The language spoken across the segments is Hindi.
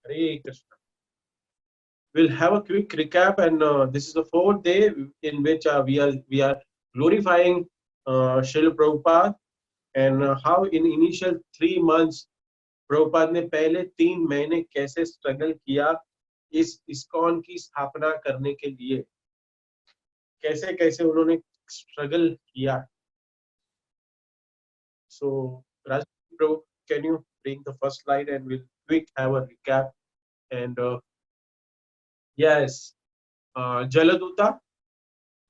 Hare Krishna. We'll have a quick recap, and this is the fourth day in which we are glorifying Srila Prabhupada, and how in initial 3 months Prabhupada ने पहले 3 महीने कैसे स्ट्रगल किया इस इस्कॉन की स्थापना करने के लिए, कैसे कैसे उन्होंने स्ट्रगल किया. So Raj Prabhu, can you bring the first slide and we'll quick have a recap. And yes, जलदूता,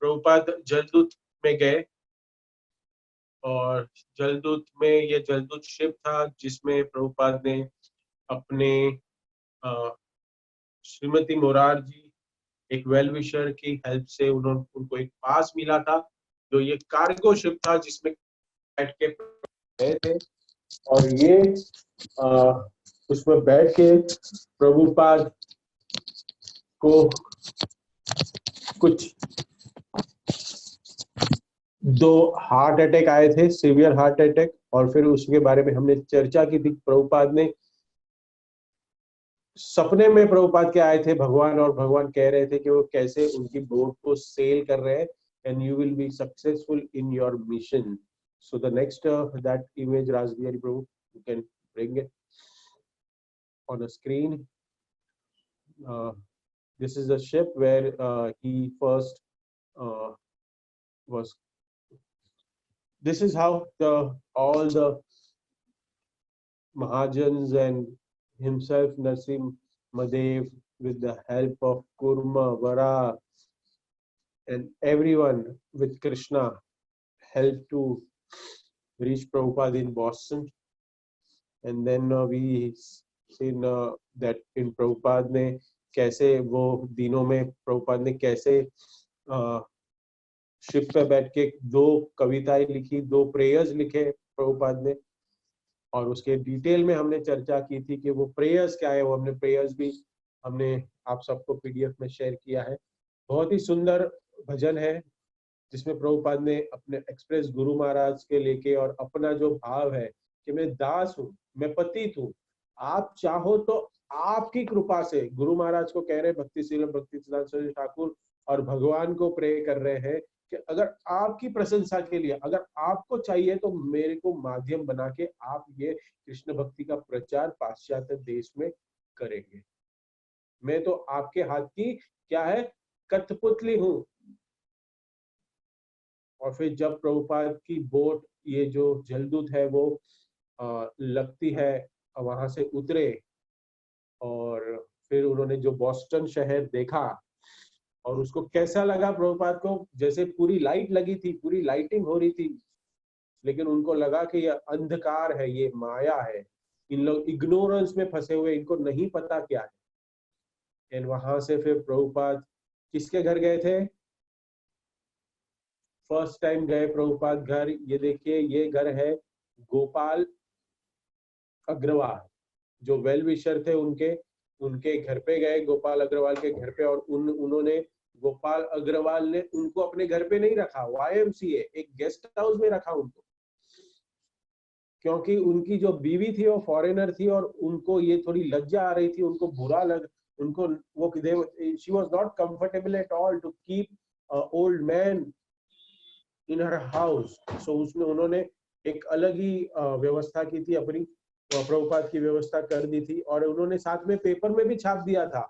Prabhupada जलदूत में गए, और जलदूत में ये जलदूत शिप था जिसमें प्रभुपाद ने अपने श्रीमती मोरारजी, एक वेल विशर की हेल्प से उनको एक पास मिला था, जो ये कार्गो शिप था जिसमें बैठ के गए थे. और ये उसमें बैठ के प्रभुपाद को कुछ 2 हार्ट अटैक आए थे, सीवियर हार्ट अटैक, और फिर उसके बारे में हमने चर्चा की थी. प्रभुपाद ने सपने में प्रभुपाद के आए थे भगवान, और भगवान कह रहे थे कि वो कैसे उनकी बोट को सेल कर रहे हैं, and you will be successful in your mission. So the next that image Rajbihari Prabhu, you can bring it on a screen. This is the ship where he first was. This is how all the Mahajans and himself Narasimhadev, with the help of Kurma, Vara, and everyone with Krishna, helped to reach Prabhupada in Boston. And then we seen that in Prabhupada ने कैसे वो दिनों में प्रभुपाद ने कैसे शिप पे बैठ के 2 कविताएं लिखी, 2 प्रेयर्स लिखे प्रभुपाद ने, और उसके डिटेल में हमने चर्चा की थी कि वो प्रेयर्स क्या है. वो हमने प्रेयर्स भी हमने आप सबको पीडीएफ में शेयर किया है. बहुत ही सुंदर भजन है जिसमें प्रभुपाद ने अपने एक्सप्रेस गुरु महाराज के लेके, और अपना जो भाव है कि मैं दास हूँ, मैं पतित हूँ, आप चाहो तो आपकी कृपा से, गुरु महाराज को कह रहे भक्तिशील भक्तिसिद्धांत सरस्वती ठाकुर, और भगवान को प्रे कर रहे हैं कि अगर आपकी प्रशंसा के लिए, अगर आपको चाहिए तो मेरे को माध्यम बना के आप ये कृष्ण भक्ति का प्रचार पाश्चात्य देश में करेंगे. मैं तो आपके हाथ की क्या है, कठपुतली हूं. और फिर जब प्रभुपाद की बोट, ये जो जलदूत है वो लगती है, वहां से उतरे, और फिर उन्होंने जो बॉस्टन शहर देखा, और उसको कैसा लगा प्रभुपाद को, जैसे पूरी लाइट लगी थी, पूरी लाइटिंग हो रही थी, लेकिन उनको लगा कि ये अंधकार है, ये माया है, इन लोग इग्नोरेंस में फंसे हुए, इनको नहीं पता क्या है. एंड वहां से फिर प्रभुपाद किसके घर गए थे, फर्स्ट टाइम गए प्रभुपाद घर. ये देखिए, ये घर है गोपाल अग्रवाल, जो वेल विशर थे, उनके घर पे गए, गोपाल अग्रवाल के घर पे, और उन्होंने गोपाल अग्रवाल ने उनको अपने घर पे नहीं रखा, YMCA एक गेस्ट हाउस में रखा उनको, क्योंकि उनकी जो बीवी थी वो फॉरेनर थी, और उनको ये थोड़ी लज्जा आ रही थी, उनको बुरा लग, उनको वो she was not comfortable at all to keep old man in her house. So उसमें उन्होंने एक अलग ही व्यवस्था की थी, अपनी प्रभुपाद की व्यवस्था कर दी थी, और उन्होंने साथ में पेपर में भी छाप दिया था.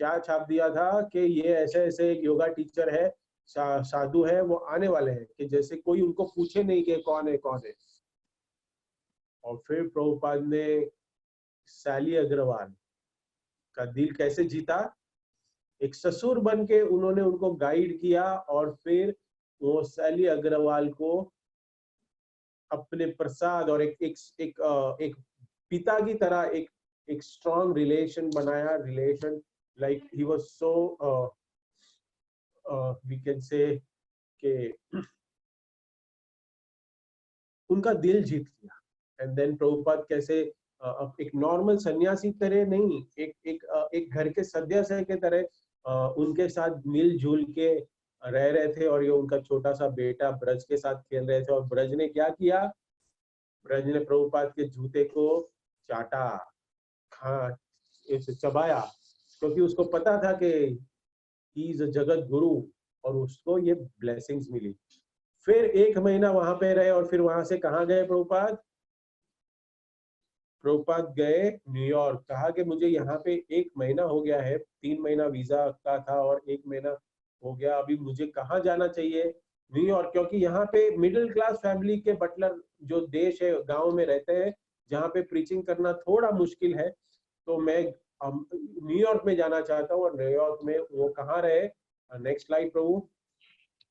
क्या छाप दिया था कि ये ऐसे ऐसे एक योगा टीचर है, साधु है, वो आने वाले हैं, कि जैसे कोई उनको पूछे नहीं कि कौन है कौन है. और फिर प्रभुपाद ने सैली अग्रवाल का दिल कैसे जीता, एक ससुर बन के उन्होंने उनको गाइड किया, और फिर वो सैली अग्रवाल को अपने प्रसाद और एक पिता की तरह एक स्ट्रॉन्ग रिलेशन बनाया. Relation like he was so we can say कि उनका दिल जीत लिया. एंड देन प्रभुपाद कैसे एक नॉर्मल सन्यासी तरह नहीं, एक घर के सदस्य के तरह उनके साथ मिलजुल के रह रहे थे. और ये उनका छोटा सा बेटा ब्रज के साथ खेल रहे थे, और ब्रज ने क्या किया, ब्रज ने प्रभुपाद के जूते को चाटा, हाँ, इसे चबाया, क्योंकि उसको पता था कि he is a Jagat Guru और उसको ये ब्लेसिंग्स मिली। फिर 1 महीना वहां पे रहे और फिर वहां से कहाँ गए प्रभुपाद? प्रभुपाद गए न्यूयॉर्क। कहा कि मुझे यहाँ पे 1 महीना हो गया है, 3 महीना वीजा का था और 1 महीना हो गया, अभी मुझे कहाँ जाना चाहिए? न्यूयॉर्क, क्योंकि यहाँ पे मिडिल क्लास फैमिली के बटलर जो देश है, गांव में रहते हैं, जहाँ पे प्रीचिंग करना थोड़ा मुश्किल है। तो मैं न्यूयॉर्क में जाना चाहता हूँ। और न्यूयॉर्क में वो कहाँ रहे? नेक्स्ट स्लाइड प्रभु।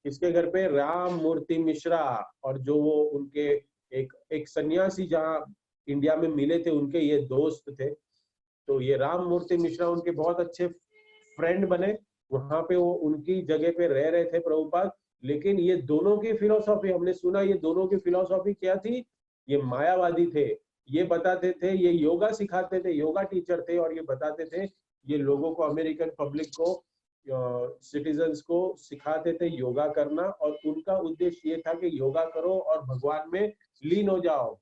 किसके घर पे? राम मूर्ति मिश्रा। और जो वो उनके एक सन्यासी जहाँ इंडिया में मिले थे, उनके ये दोस्त थे। तो ये राम मूर्ति मिश्रा उनके बहुत अच्छे फ्रेंड बने। वहां पे वो उनकी जगह पे रह रहे थे प्रभुपाद। लेकिन ये दोनों की फिलोसॉफी हमने सुना, ये दोनों की फिलोसॉफी क्या थी? ये मायावादी थे। ये बताते थे, ये योगा सिखाते थे, योगा टीचर थे, और ये बताते थे, ये लोगों को, अमेरिकन पब्लिक को, सिटीजन्स को सिखाते थे योगा करना। और उनका उद्देश्य ये था कि योगा करो और भगवान में लीन हो जाओ,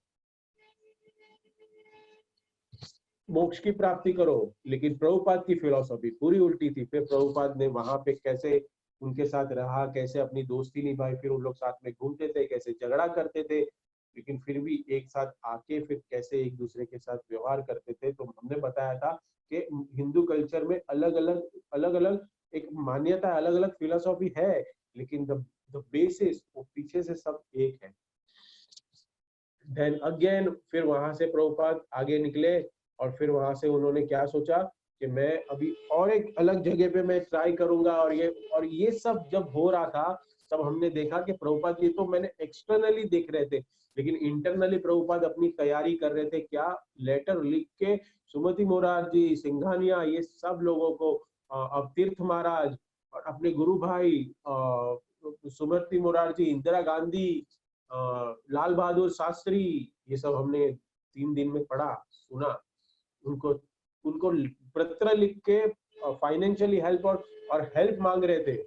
मोक्ष की प्राप्ति करो। लेकिन प्रभुपाद की फिलॉसफी पूरी उल्टी थी। फिर प्रभुपाद ने वहां पे कैसे उनके साथ रहा, कैसे अपनी दोस्ती निभाई, फिर उन लोग साथ में घूमते थे, कैसे झगड़ा करते थे, लेकिन फिर भी एक साथ आके फिर कैसे एक दूसरे के साथ व्यवहार करते थे। तो हमने बताया था कि हिंदू कल्चर में अलग अलग एक मान्यता, अलग अलग फिलोसॉफी है, लेकिन द बेसिस वो पीछे से सब एक है। देन अगेन फिर वहां से प्रभुपाद आगे निकले और फिर वहां से उन्होंने क्या सोचा कि मैं अभी और एक अलग जगह पे मैं ट्राई करूंगा। और ये सब जब हो रहा था, तब हमने देखा कि प्रभुपाद, ये तो मैंने एक्सटर्नली देख रहे थे, लेकिन इंटरनली प्रभुपाद अपनी तैयारी कर रहे थे। क्या? लेटर लिख के सुमति मोरारजी, सिंघानिया, ये सब लोगों को, अब तीर्थ महाराज और अपने गुरु भाई सुमति मोरारजी, इंदिरा गांधी, लाल बहादुर शास्त्री, ये सब हमने 3 दिन में पढ़ा, सुना। उनको उनको पत्र लिख के फाइनेंशियली हेल्प और हेल्प मांग रहे थे।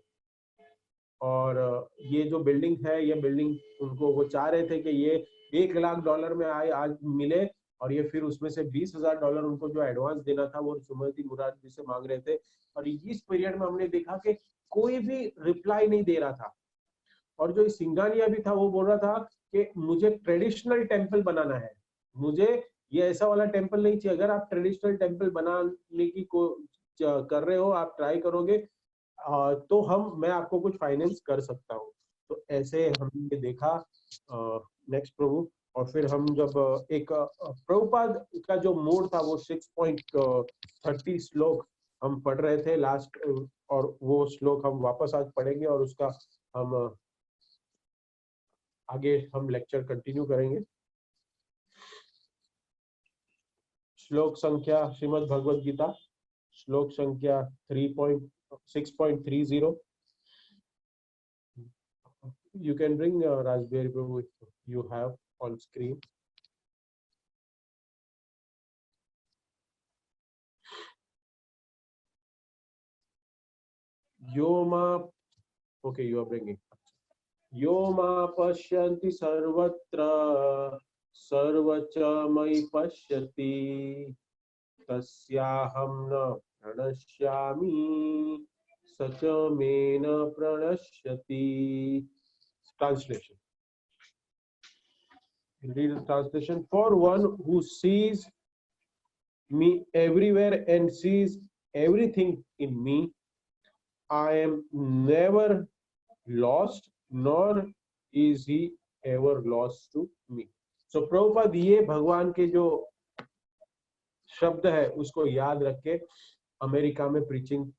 और ये जो बिल्डिंग है, ये बिल्डिंग उनको, वो चाह रहे थे कि ये $1 लाख में आए आज मिले, और ये फिर उसमें से $20,000 उनको जो एडवांस देना था वो सुमति मुरारजी से मांग रहे थे। और इस पीरियड में हमने देखा कि कोई भी रिप्लाई नहीं दे रहा था। और जो सिंघानिया भी था, वो बोल रहा था कि मुझे ट्रेडिशनल टेम्पल बनाना है, मुझे ये ऐसा वाला टेम्पल नहीं चाहिए। अगर आप ट्रेडिशनल टेम्पल बनाने की को कर रहे हो, आप ट्राई करोगे, तो मैं आपको कुछ फाइनेंस कर सकता हूँ। तो ऐसे हमने देखा। नेक्स्ट प्रभु। और फिर हम जब एक प्रभुपाद का जो मोड था, वो 6.30 श्लोक हम पढ़ रहे थे लास्ट, और वो श्लोक हम वापस आज पढ़ेंगे और उसका हम आगे हम लेक्चर कंटिन्यू करेंगे। श्लोक संख्या, श्रीमद् भगवद गीता, श्लोक संख्या 6.30। You can bring Raspberry Prabhu if you have on screen. Yoma, okay, you are bringing. Yoma pashyanti sarvatra sarvacha mai pashyati tasyaham na pranashyami sacha me na pranashyati. Translation. Read the translation. For one who sees me everywhere and sees everything in me, I am never lost, nor is he ever lost to me. So Prabhupada ये भगवान के जो शब्द है उसको याद रख के अमेरिका में प्रीचिंग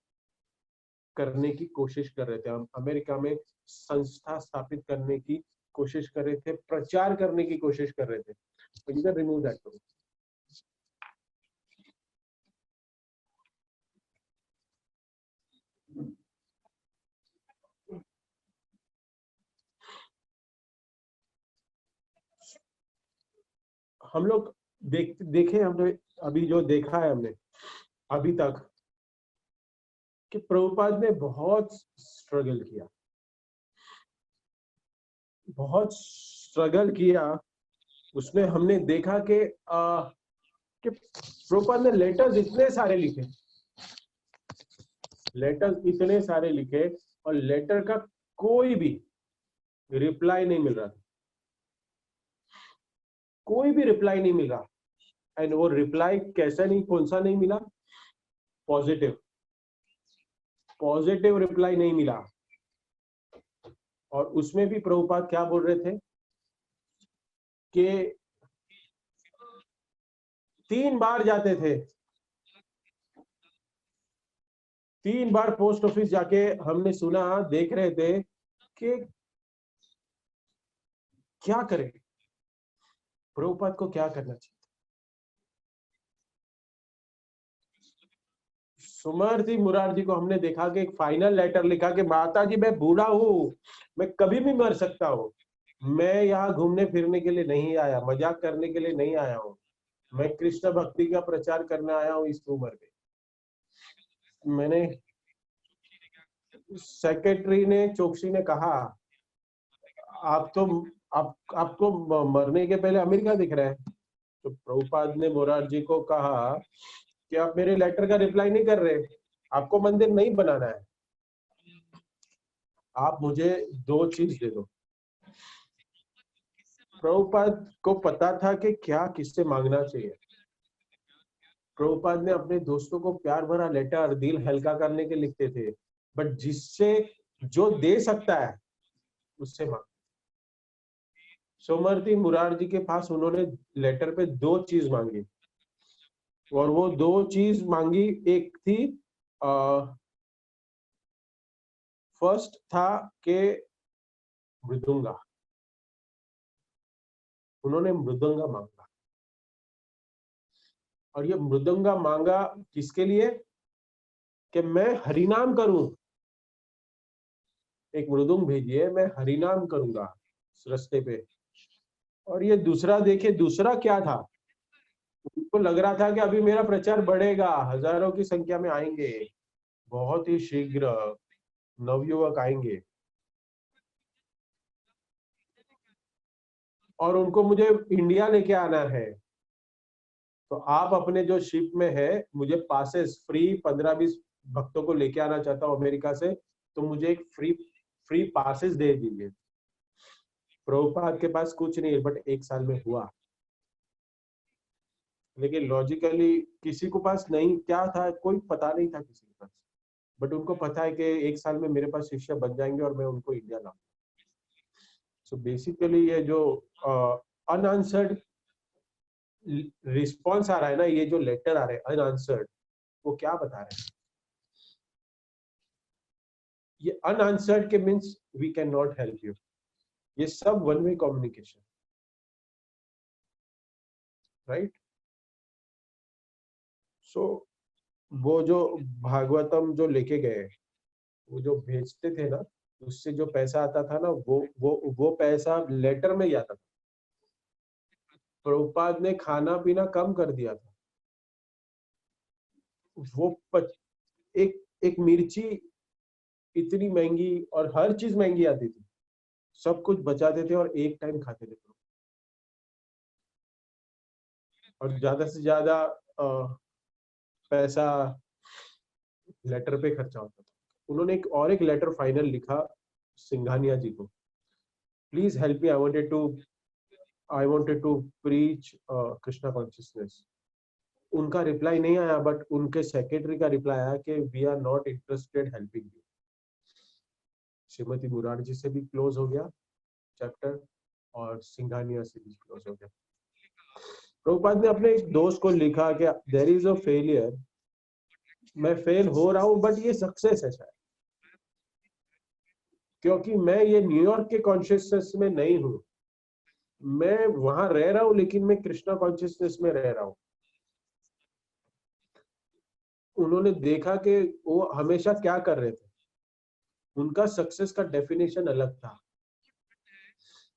करने की कोशिश कर रहे थे। हम अमेरिका में संस्था स्थापित करने की कोशिश कर रहे थे, प्रचार करने की कोशिश कर रहे थे। तो इधर रिमूव दैट करो। हम लोग देखे हमने अभी जो देखा है हमने अभी तक कि प्रभुपाद ने बहुत स्ट्रगल किया, बहुत स्ट्रगल किया। उसमें हमने देखा कि कि प्रभुपाद ने लेटर्स इतने सारे लिखे, लेटर्स इतने सारे लिखे और लेटर का कोई भी रिप्लाई नहीं मिल रहा था, कोई भी रिप्लाई नहीं मिल रहा। एंड वो रिप्लाई कैसा नहीं, कौन सा नहीं मिला? पॉजिटिव, पॉजिटिव रिप्लाई नहीं मिला। और उसमें भी प्रभुपाद क्या बोल रहे थे कि 3 बार जाते थे, 3 बार पोस्ट ऑफिस जाके हमने सुना, देख रहे थे कि क्या करें, प्रभुपाद को क्या करना चाहिए। सुमरती मुरारजी को हमने देखा कि एक फाइनल लेटर लिखा कि माता जी मैं बूढ़ा हूँ, मैं कभी भी मर सकता हूँ, मैं यहाँ घूमने फिरने के लिए नहीं आया, मजाक करने के लिए नहीं आया हूँ, मैं कृष्ण भक्ति का प्रचार करने आया हूँ इस उम्र में। मैंने सेक्रेटरी ने, चोकसी ने कहा आप तो आपको मरने के पहले अमेरिका दिख रहा है। तो प्रभुपाद ने मुरारजी को कहा कि आप मेरे लेटर का रिप्लाई नहीं कर रहे, आपको मंदिर नहीं बनाना है, आप मुझे 2 चीज दे दो। प्रभुपाद को पता था कि क्या किससे मांगना चाहिए। प्रभुपाद ने अपने दोस्तों को प्यार भरा लेटर दिल हल्का करने के लिखते थे, बट जिससे जो दे सकता है उससे मांग। सोमरती मुरारजी के पास उन्होंने लेटर पे 2 चीज मांगी, और वो 2 चीज मांगी। एक थी फर्स्ट था कि मृदुंगा, उन्होंने मृदंगा मांगा। और ये मृदंगा मांगा किसके लिए? कि मैं हरिनाम करूं, एक मृदुंग भेजिए, मैं हरिनाम करूंगा इस रास्ते पे। और ये दूसरा देखिए, दूसरा क्या था, उनको लग रहा था कि अभी मेरा प्रचार बढ़ेगा, हजारों की संख्या में आएंगे, बहुत ही शीघ्र नवयुवक आएंगे और उनको मुझे इंडिया लेके आना है। तो आप अपने जो शिप में है, मुझे पासेस फ्री 15-20 भक्तों को लेके आना चाहता हूँ अमेरिका से, तो मुझे एक फ्री पासेस दे दीजिए। प्रभुपाद के पास कुछ नहीं, बट 1 साल में हुआ। लेकिन लॉजिकली किसी को पास नहीं, क्या था, कोई पता नहीं था किसी के पास, बट उनको पता है कि 1 साल में मेरे पास शिष्य बन जाएंगे और मैं उनको इंडिया लाऊंगा। सो बेसिकली ये जो अनआंसर्ड रिस्पॉन्स आ रहा है ना, ये जो लेटर आ रहे हैं अनआंसर्ड, वो क्या बता रहे हैं? ये अनआंसर्ड के means we can not help you, ये सब one way communication, right? So वो जो भागवतम जो लेके गए, वो जो भेजते थे ना, उससे जो पैसा आता था ना, वो पैसा लेटर में ही आता था। प्रभुपाद ने खाना पीना कम कर दिया था। एक एक मिर्ची इतनी महंगी और हर चीज महंगी आती थी, सब कुछ बचाते थे और एक टाइम खाते थे। और ज्यादा से ज्यादा पैसा लेटर पे खर्चा होता था। उन्होंने एक लेटर फाइनल लिखा सिंघानिया जी को, please help me, I wanted to preach Krishna consciousness. उनका रिप्लाई नहीं आया, बट उनके सेक्रेटरी का रिप्लाई आया कि we are not interested helping you. Shrimati Morarji से भी क्लोज हो गया चैप्टर और सिंघानिया से भी क्लोज हो गया। प्रभुपाद ने अपने एक दोस्त को लिखा कि देयर इज अ फेलियर, मैं फेल हो रहा हूं बट ये सक्सेस है शायद, क्योंकि मैं ये न्यूयॉर्क के कॉन्शियसनेस में नहीं हूं, मैं वहां रह रहा हूं लेकिन मैं कृष्णा कॉन्शियसनेस में रह रहा हूं। उन्होंने देखा कि वो हमेशा क्या कर रहे थे, उनका सक्सेस का डेफिनेशन अलग था।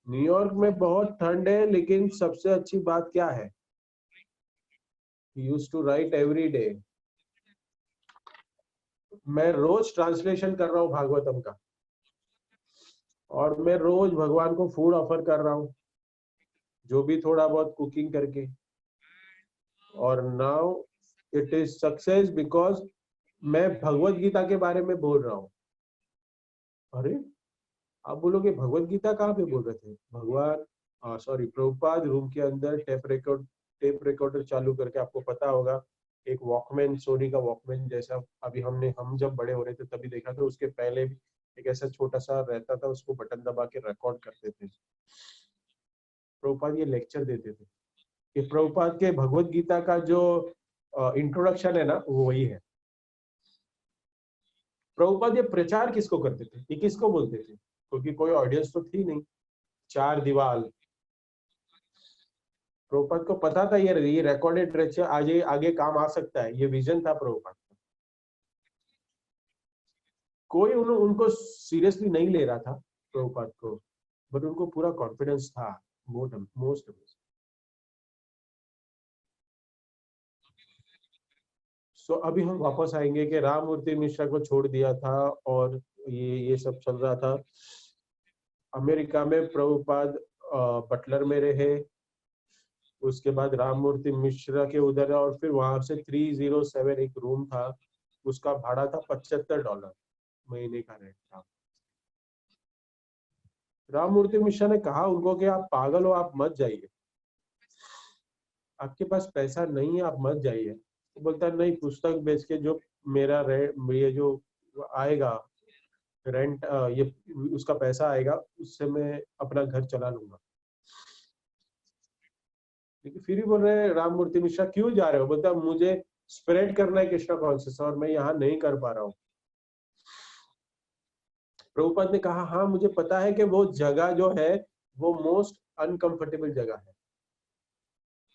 न्यूयॉर्क में बहुत ठंड है, लेकिन सबसे अच्छी बात क्या है, he used to write every day। मैं रोज ट्रांसलेशन कर रहा हूँ भागवतम का, और मैं रोज भगवान को फूड ऑफर कर रहा हूँ, जो भी थोड़ा बहुत कुकिंग करके। और now it is success because मैं भगवत गीता के बारे में बोल रहा हूँ। अरे आप बोलोगे भगवत गीता कहाँ पे बोल रहे थे? भगवान सॉरी प्रभुपाद रूम के अंदर टेप रिकॉर्डर चालू करके, आपको पता होगा एक वॉकमैन, सोनी का वॉकमैन जैसा, अभी हम जब बड़े हो रहे थे तभी देखा था, उसके पहले भी एक ऐसा छोटा सा रहता था, उसको बटन दबा के रिकॉर्ड करते थे। प्रभुपाद ये लेक्चर देते थे कि प्रभुपाद के भगवत गीता का जो इंट्रोडक्शन है ना, वो वही है। प्रभुपाद ये प्रचार किसको करते थे, ये किसको बोलते थे? क्योंकि कोई ऑडियंस तो थी नहीं, चार दीवार। प्रभुपाद को पता था ये रिकॉर्डेड लेक्चर आगे आगे काम आ सकता है, ये विजन था प्रभुपाद का। कोई उनको सीरियसली नहीं ले रहा था प्रभुपाद को, बट उनको पूरा कॉन्फिडेंस था। मोस्ट सो अभी हम वापस आएंगे कि राममूर्ति मिश्रा को छोड़ दिया था और ये सब चल रहा था। अमेरिका में प्रभुपाद बटलर में रहे, उसके बाद राममूर्ति मिश्रा के उधर, और फिर वहां से 307 एक रूम था, उसका भाड़ा था $75 महीने का रेंट था। राममूर्ति मिश्रा ने कहा उनको कि आप पागल हो, आप मत जाइए, आपके पास पैसा नहीं है, आप मत जाइए। तो बोलता नहीं, पुस्तक बेच के जो मेरा ये जो आएगा रेंट, ये उसका पैसा आएगा, उससे मैं अपना घर चला लूंगा। लेकिन फिर भी बोल रहे हैं राममूर्ति मिश्रा क्यों जा रहे हो? बोलता मुझे स्प्रेड करना है कृष्णा कॉन्शियस और मैं यहाँ नहीं कर पा रहा हूँ। प्रभुपाद ने कहा हाँ मुझे पता है कि वो जगह जो है वो मोस्ट अनकंफर्टेबल जगह है,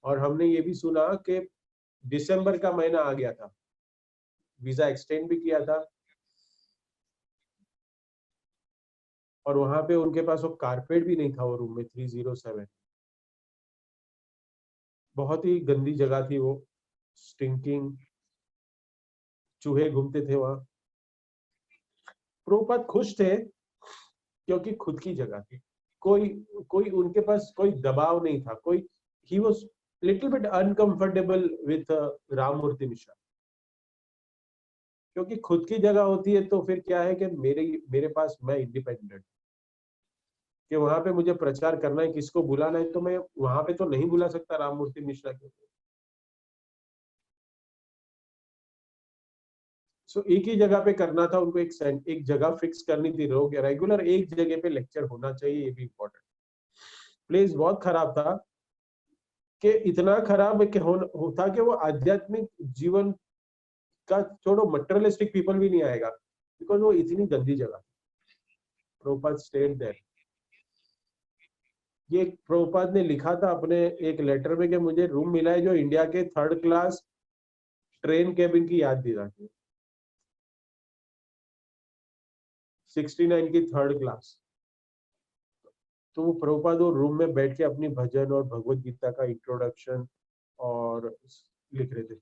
और हमने ये भी सुना कि दिसंबर का महीना आ गया था, वीजा एक्सटेंड भी किया था, और वहां पे उनके पास वो कारपेट भी नहीं था वो रूम में 307। बहुत ही गंदी जगह थी वो, स्टिंकिंग, चूहे घूमते थे वहां। प्रभुपाद खुश थे क्योंकि खुद की जगह थी, कोई कोई उनके पास कोई दबाव नहीं था, कोई he was little bit uncomfortable with Rammurti Mishra. क्योंकि खुद की जगह होती है तो फिर क्या है कि मेरे पास मैं इंडिपेंडेंट, कि वहां पे मुझे प्रचार करना है, किसको बुलाना है, तो मैं वहां पे तो नहीं बुला सकता राममूर्ति मिश्रा को। सो एक ही जगह पे करना था उनको, एक जगह फिक्स करनी थी, रेगुलर एक जगह पे लेक्चर होना चाहिए, ये भी इम्पोर्टेंट। प्लेस बहुत खराब था, कि इतना खराब कि होता कि वो आध्यात्मिक जीवन का छोड़ो, मटेरियलिस्टिक पीपल भी नहीं आएगा, बिकॉज वो इतनी गंदी जगह। Prabhupada stayed there. ये प्रभुपाद ने लिखा था अपने एक लेटर में कि मुझे रूम मिला है जो इंडिया के 3rd क्लास ट्रेन केबिन की याद दिलाती है, 69 की 3rd क्लास। तो वो प्रभुपाद वो रूम में बैठ के अपनी भजन और भगवत गीता का इंट्रोडक्शन और लिख रहे थे।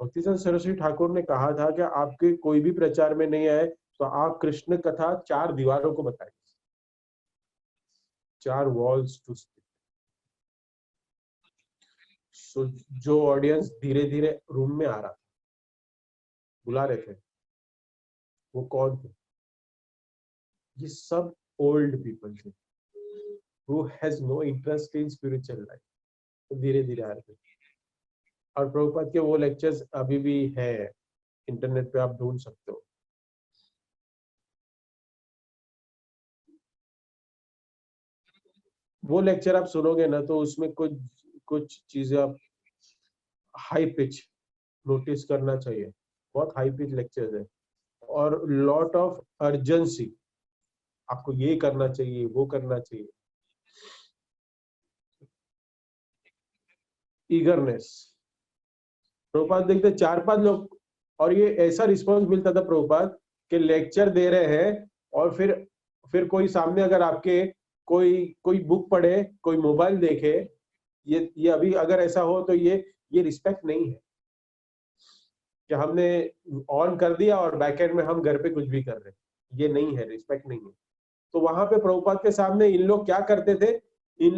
भक्तिचंद सरस्वती ठाकुर ने कहा था कि आपके कोई भी प्रचार में नहीं आए तो आप कृष्ण कथा 4 दीवारों को बताएं, 4 वॉल्स टू स्पीक। सो जो ऑडियंस धीरे धीरे रूम में आ रहा था, बुला रहे थे, वो कौन थे? ये सब ओल्ड पीपल थे who has no interest in spiritual life। तो धीरे धीरे आ रहे थे, और प्रभुपाद के वो लेक्चर्स अभी भी है, इंटरनेट पे आप ढूंढ सकते हो। वो लेक्चर आप सुनोगे ना तो उसमें कुछ कुछ चीजें आप हाई पिच नोटिस करना चाहिए, बहुत हाई पिच लेक्चर्स है, और लॉट ऑफ अर्जेंसी, आपको ये करना चाहिए, वो करना चाहिए, ईगरनेस। प्रभुपाद देखते 4-5 लोग, और ये ऐसा रिस्पांस मिलता था प्रभुपाद के लेक्चर दे रहे हैं, और फिर कोई सामने अगर आपके कोई कोई बुक पढ़े, कोई मोबाइल देखे, ये अभी अगर ऐसा हो तो ये रिस्पेक्ट नहीं है कि हमने ऑन कर दिया और बैकएंड में हम घर पे कुछ भी कर रहे हैं, ये नहीं है, रिस्पेक्ट नहीं है। तो वहां पे प्रभुपाद के सामने इन लोग क्या करते थे, इन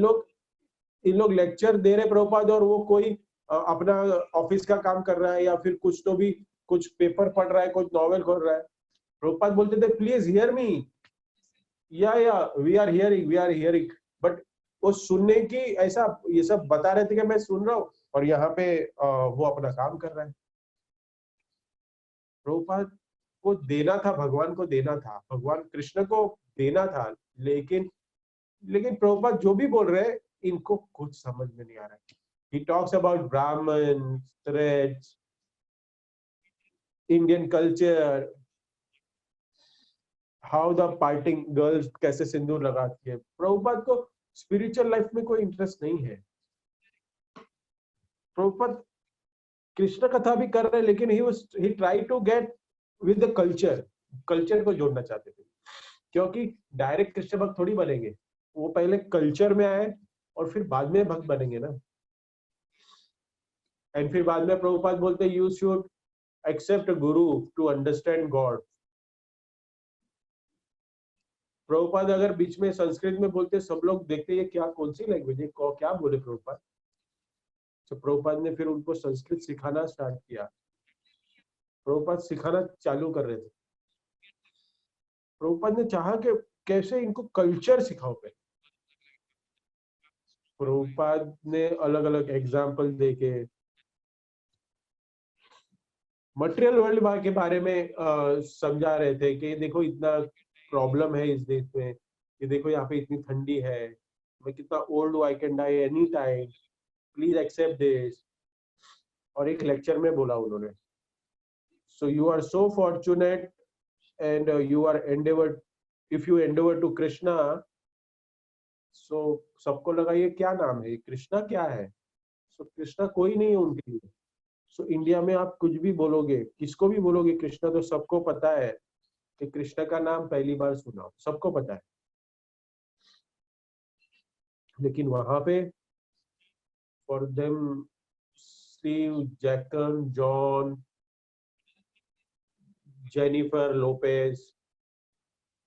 लोग लेक्चर दे रहे प्रभुपाद, और वो कोई अपना ऑफिस का काम कर रहा है, या फिर कुछ तो भी कुछ पेपर पढ़ रहा है, कुछ नॉवेल खोल रहा है, प्रभुपाद बोलते थे प्लीज हियर मी, या वी आर हियरिंग, बट वो सुनने की ऐसा ये सब बता रहे थे कि मैं सुन रहा हूँ, और यहाँ पे वो अपना काम कर रहा है। प्रभुपाद को देना था, भगवान को देना था, भगवान कृष्ण को देना था, लेकिन लेकिन प्रभुपाद जो भी बोल रहे हैं इनको कुछ समझ में नहीं आ रहा है। He talks about Brahman, threads, Indian culture, how the parting girls कैसे सिंदूर लगाती है। प्रभुपाद को स्पिरिचुअल लाइफ में कोई इंटरेस्ट नहीं है। प्रभुपाद कृष्ण कथा भी कर रहे हैं, लेकिन he tried to get with the culture, culture को जोड़ना चाहते थे, क्योंकि डायरेक्ट कृष्ण भक्त थोड़ी बनेंगे, वो पहले कल्चर में आए और फिर बाद में भक्त बनेंगे ना। एंड फिर बाद में प्रभुपाद बोलते you should accept Guru to understand God. Prabhupada अगर बीच में संस्कृत में बोलते सब लोग देखते ये क्या कौन सी लैंग्वेज है, क्या बोले प्रभुपाद। तो प्रभुपाद ने फिर उनको संस्कृत सिखाना स्टार्ट किया। प्रभुपाद सिखाना चालू कर रहे थे। प्रभुपाद ने चाहा कि कैसे इनको कल्चर सिखाओ पे। प्रभुपाद ने अलग अलग एग्जाम्पल देके मटेरियल वर्ल्ड के बारे में समझा रहे थे कि देखो इतना प्रॉब्लम है इस देश में, कि देखो यहाँ पे इतनी ठंडी है, मैं कितना ओल्ड हूँ, I can die any time, please accept this. और एक लेक्चर में बोला उन्होंने, so you are so fortunate and you are endeavoured, if you endeavour to Krishna, so सबको लगा ये क्या नाम है, कृष्णा क्या है, सो कृष्णा कोई नहीं है उनके लिए। सो इंडिया में आप कुछ भी बोलोगे, किसको भी बोलोगे कृष्णा, तो सबको पता है कि कृष्णा का नाम पहली बार सुना, सबको पता है। लेकिन वहां पे फॉर देम स्टीव, जैकन, जॉन, जेनिफर लोपेज,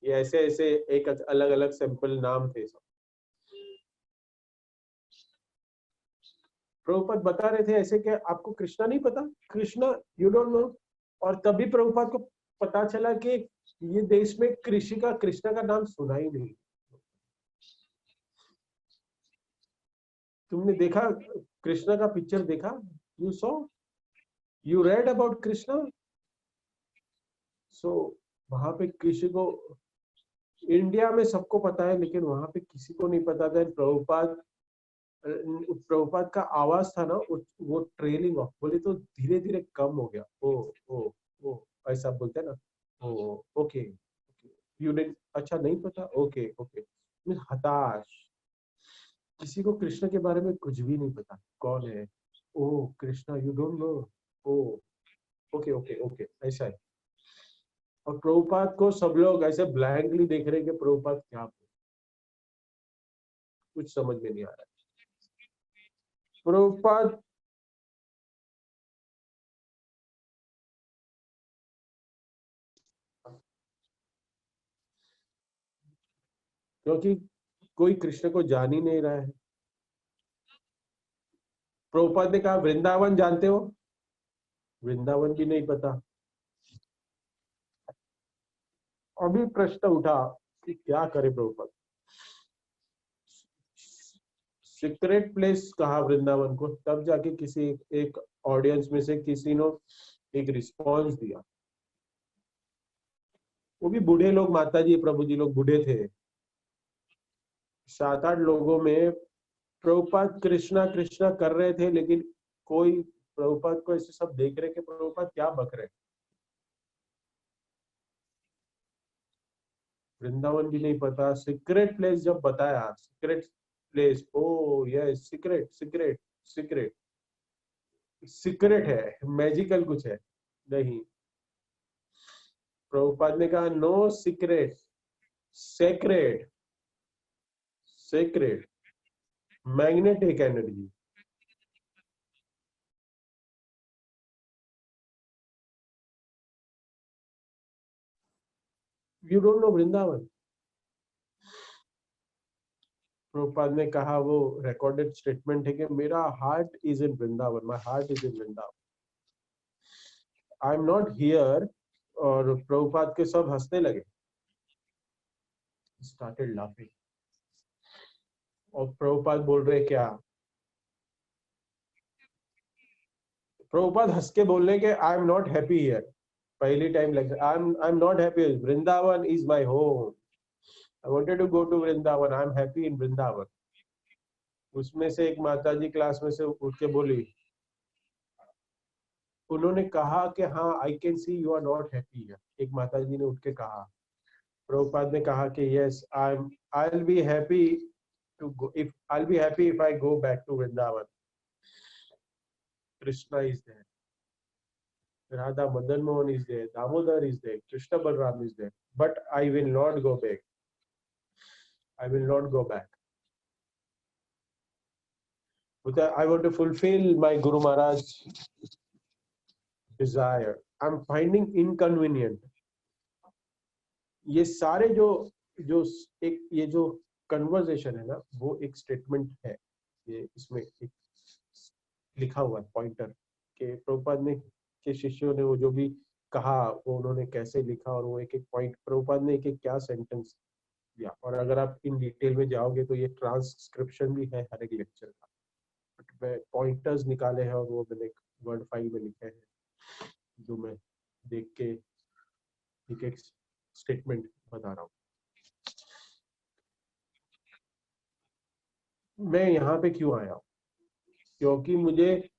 ये ऐसे ऐसे एक अलग अलग सिंपल नाम थे सब। प्रभुपाद बता रहे थे ऐसे कि आपको कृष्णा नहीं पता, कृष्णा यू डोंट नो। और तभी प्रभुपाद को पता चला कि ये देश में कृषि का कृष्णा का नाम सुना ही नहीं। तुमने देखा कृष्णा का पिक्चर देखा, you saw, you read about Krishna. So वहां पे किसी को, इंडिया में सबको पता है लेकिन वहां पे किसी को नहीं पता था। प्रभुपाद का आवाज था ना, वो ट्रेलिंग ऑफ बोले तो धीरे धीरे कम हो गया। ओ ऐसा बोलते हैं ना, ओ ओके, यू डिड, अच्छा नहीं पता, ओके ओके, हताश। किसी को कृष्ण के बारे में कुछ भी नहीं पता, कौन है, oh Krishna you don't know, oh okay okay okay, ऐसा है। और प्रभुपाद को सब लोग ऐसे ब्लैंकली देख रहे हैं कि प्रभुपाद क्या बोल, कुछ समझ में नहीं आ रहा है। प्रभुपाद क्योंकि कोई कृष्ण को जान ही नहीं रहा है। प्रभुपाद ने कहा वृंदावन जानते हो, वृंदावन भी नहीं पता। अभी प्रश्न उठा कि क्या करे प्रभुपाद, सीक्रेट प्लेस कहा वृंदावन को, तब जाके किसी एक ऑडियंस में से किसी ने एक रिस्पॉन्स दिया। वो भी बूढ़े लोग, माता जी प्रभु जी लोग बूढ़े थे, 7-8 लोगों में। प्रभुपाद कृष्णा कृष्णा कर रहे थे, लेकिन कोई प्रभुपाद को ऐसे सब देख रहे कि प्रभुपाद क्या बक रहे। वृंदावन भी नहीं पता। सीक्रेट प्लेस जब बताया, secret place, oh yes, secret secret secret, secret है, मैजिकल कुछ है नहीं। प्रभुपाद ने कहा no secret, sacred, sacred, magnetic energy. You don't know Vrindavan. Prabhupada ने कहा, वो रिकॉर्डेड स्टेटमेंट है कि मेरा heart is in Vrindavan, my heart is in Vrindavan, I am not here. और प्रभुपाद के सब हंसने लगे, स्टार्टेड लाफिंग। और प्रभुपाद बोल रहे क्या, प्रभुपाद हंस के बोल रहे कि I am not happy here. पहली टाइम लग, I am not happy, Vrindavan is my home, I wanted to go to Vrindavan, I am happy in Vrindavan. उसमें से एक माताजी क्लास में से उठ के बोली, उन्होंने कहा कि हाँ I can see you are not happy here. एक माताजी ने उठ के कहा, प्रभुपाद ने कहा कि yes I will be happy to go, if I will be happy if I go back to Vrindavan. Krishna is there, Radha Madan Mohan is there, Damodar is there, Krishna Balram is there, but I will not go back. I will not go back. I want to fulfill my Guru Maharaj desire. I'm finding inconvenient. ये सारे जो एक ये जो कन्वर्सेशन है ना, वो एक स्टेटमेंट है। ये इसमें एक लिखा हुआ है पॉइंटर के प्रभुपाद ने के शिष्यों ने वो जो भी कहा वो उन्होंने कैसे लिखा, और वो एक एक पॉइंट प्रभुपाद ने एक एक क्या सेंटेंस दिया। और अगर आप इन डिटेल में जाओगे तो ये ट्रांसक्रिप्शन भी है हर एक लेक्चर का, बट मैं पॉइंटर्स निकाले हैं और वो मैंने एक वर्ड फाइल में लिखे हैं, जो मैं देख के एक एक स्टेटमेंट बता रहा हूँ। मैं यहाँ पे क्यों आया हूँ, क्योंकि मुझे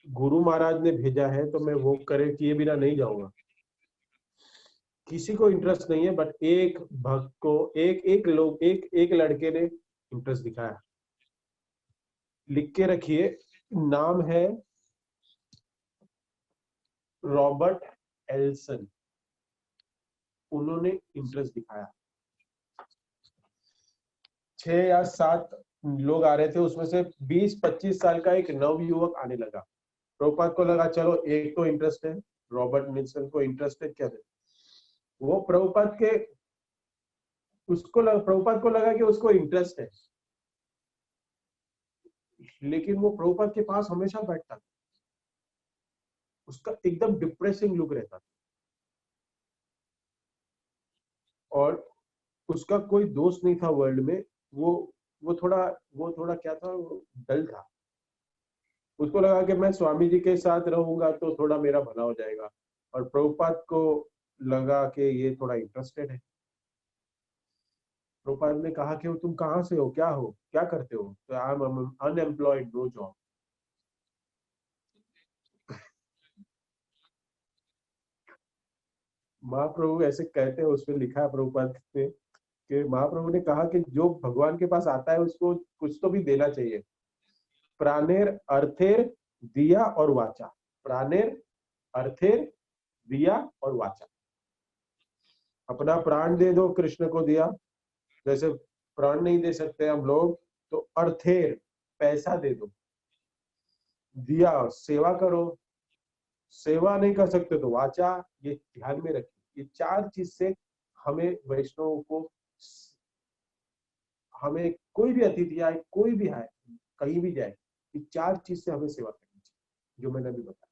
गुरु महाराज ने भेजा है, तो मैं वो करे किए बिना नहीं जाऊंगा। किसी को इंटरेस्ट नहीं है, बट एक भक्त को एक लड़के ने इंटरेस्ट दिखाया। लिख के रखिए, नाम है रॉबर्ट एल्सन। उन्होंने इंटरेस्ट दिखाया। 6 या 7 लोग आ रहे थे, उसमें से 20-25 साल का एक नव युवक आने लगा। प्रभुपाद को लगा चलो एक तो इंटरेस्ट है, रॉबर्ट निल्सन को इंटरेस्ट है, क्या दे? वो प्रभुपाद को लगा कि उसको इंटरेस्ट है, लेकिन वो प्रभुपाद के पास हमेशा बैठता था। उसका एकदम डिप्रेसिंग लुक रहता था, और उसका कोई दोस्त नहीं था वर्ल्ड में। वो थोड़ा क्या था, डल था। उसको लगा कि मैं स्वामी जी के साथ रहूंगा तो थोड़ा मेरा भला हो जाएगा, और प्रभुपाद को लगा कि ये थोड़ा इंटरेस्टेड है। प्रभुपाद ने कहा कि तुम कहाँ से हो, क्या करते हो? तो I am unemployed, no job. Mahaprabhu ऐसे कहते हैं, उसमें लिखा है प्रभुपाद ने कि महाप्रभु ने कहा कि जो भगवान के पास आता है उसको कुछ तो भी देना चाहिए। प्राणेर अर्थेर दिया और वाचा, प्राणेर अर्थेर दिया और वाचा। अपना प्राण दे दो, कृष्ण को दिया। जैसे प्राण नहीं दे सकते हम लोग, तो अर्थेर पैसा दे दो, दिया सेवा करो, सेवा नहीं कर सकते तो वाचा। ये ध्यान में रखिए, ये 4 चीज से हमें वैष्णव को, हमें कोई भी अतिथि आए, कोई भी आए, कहीं भी जाए, ये 4 चीज से हमें सेवा करनी चाहिए, जो मैंने अभी बताया।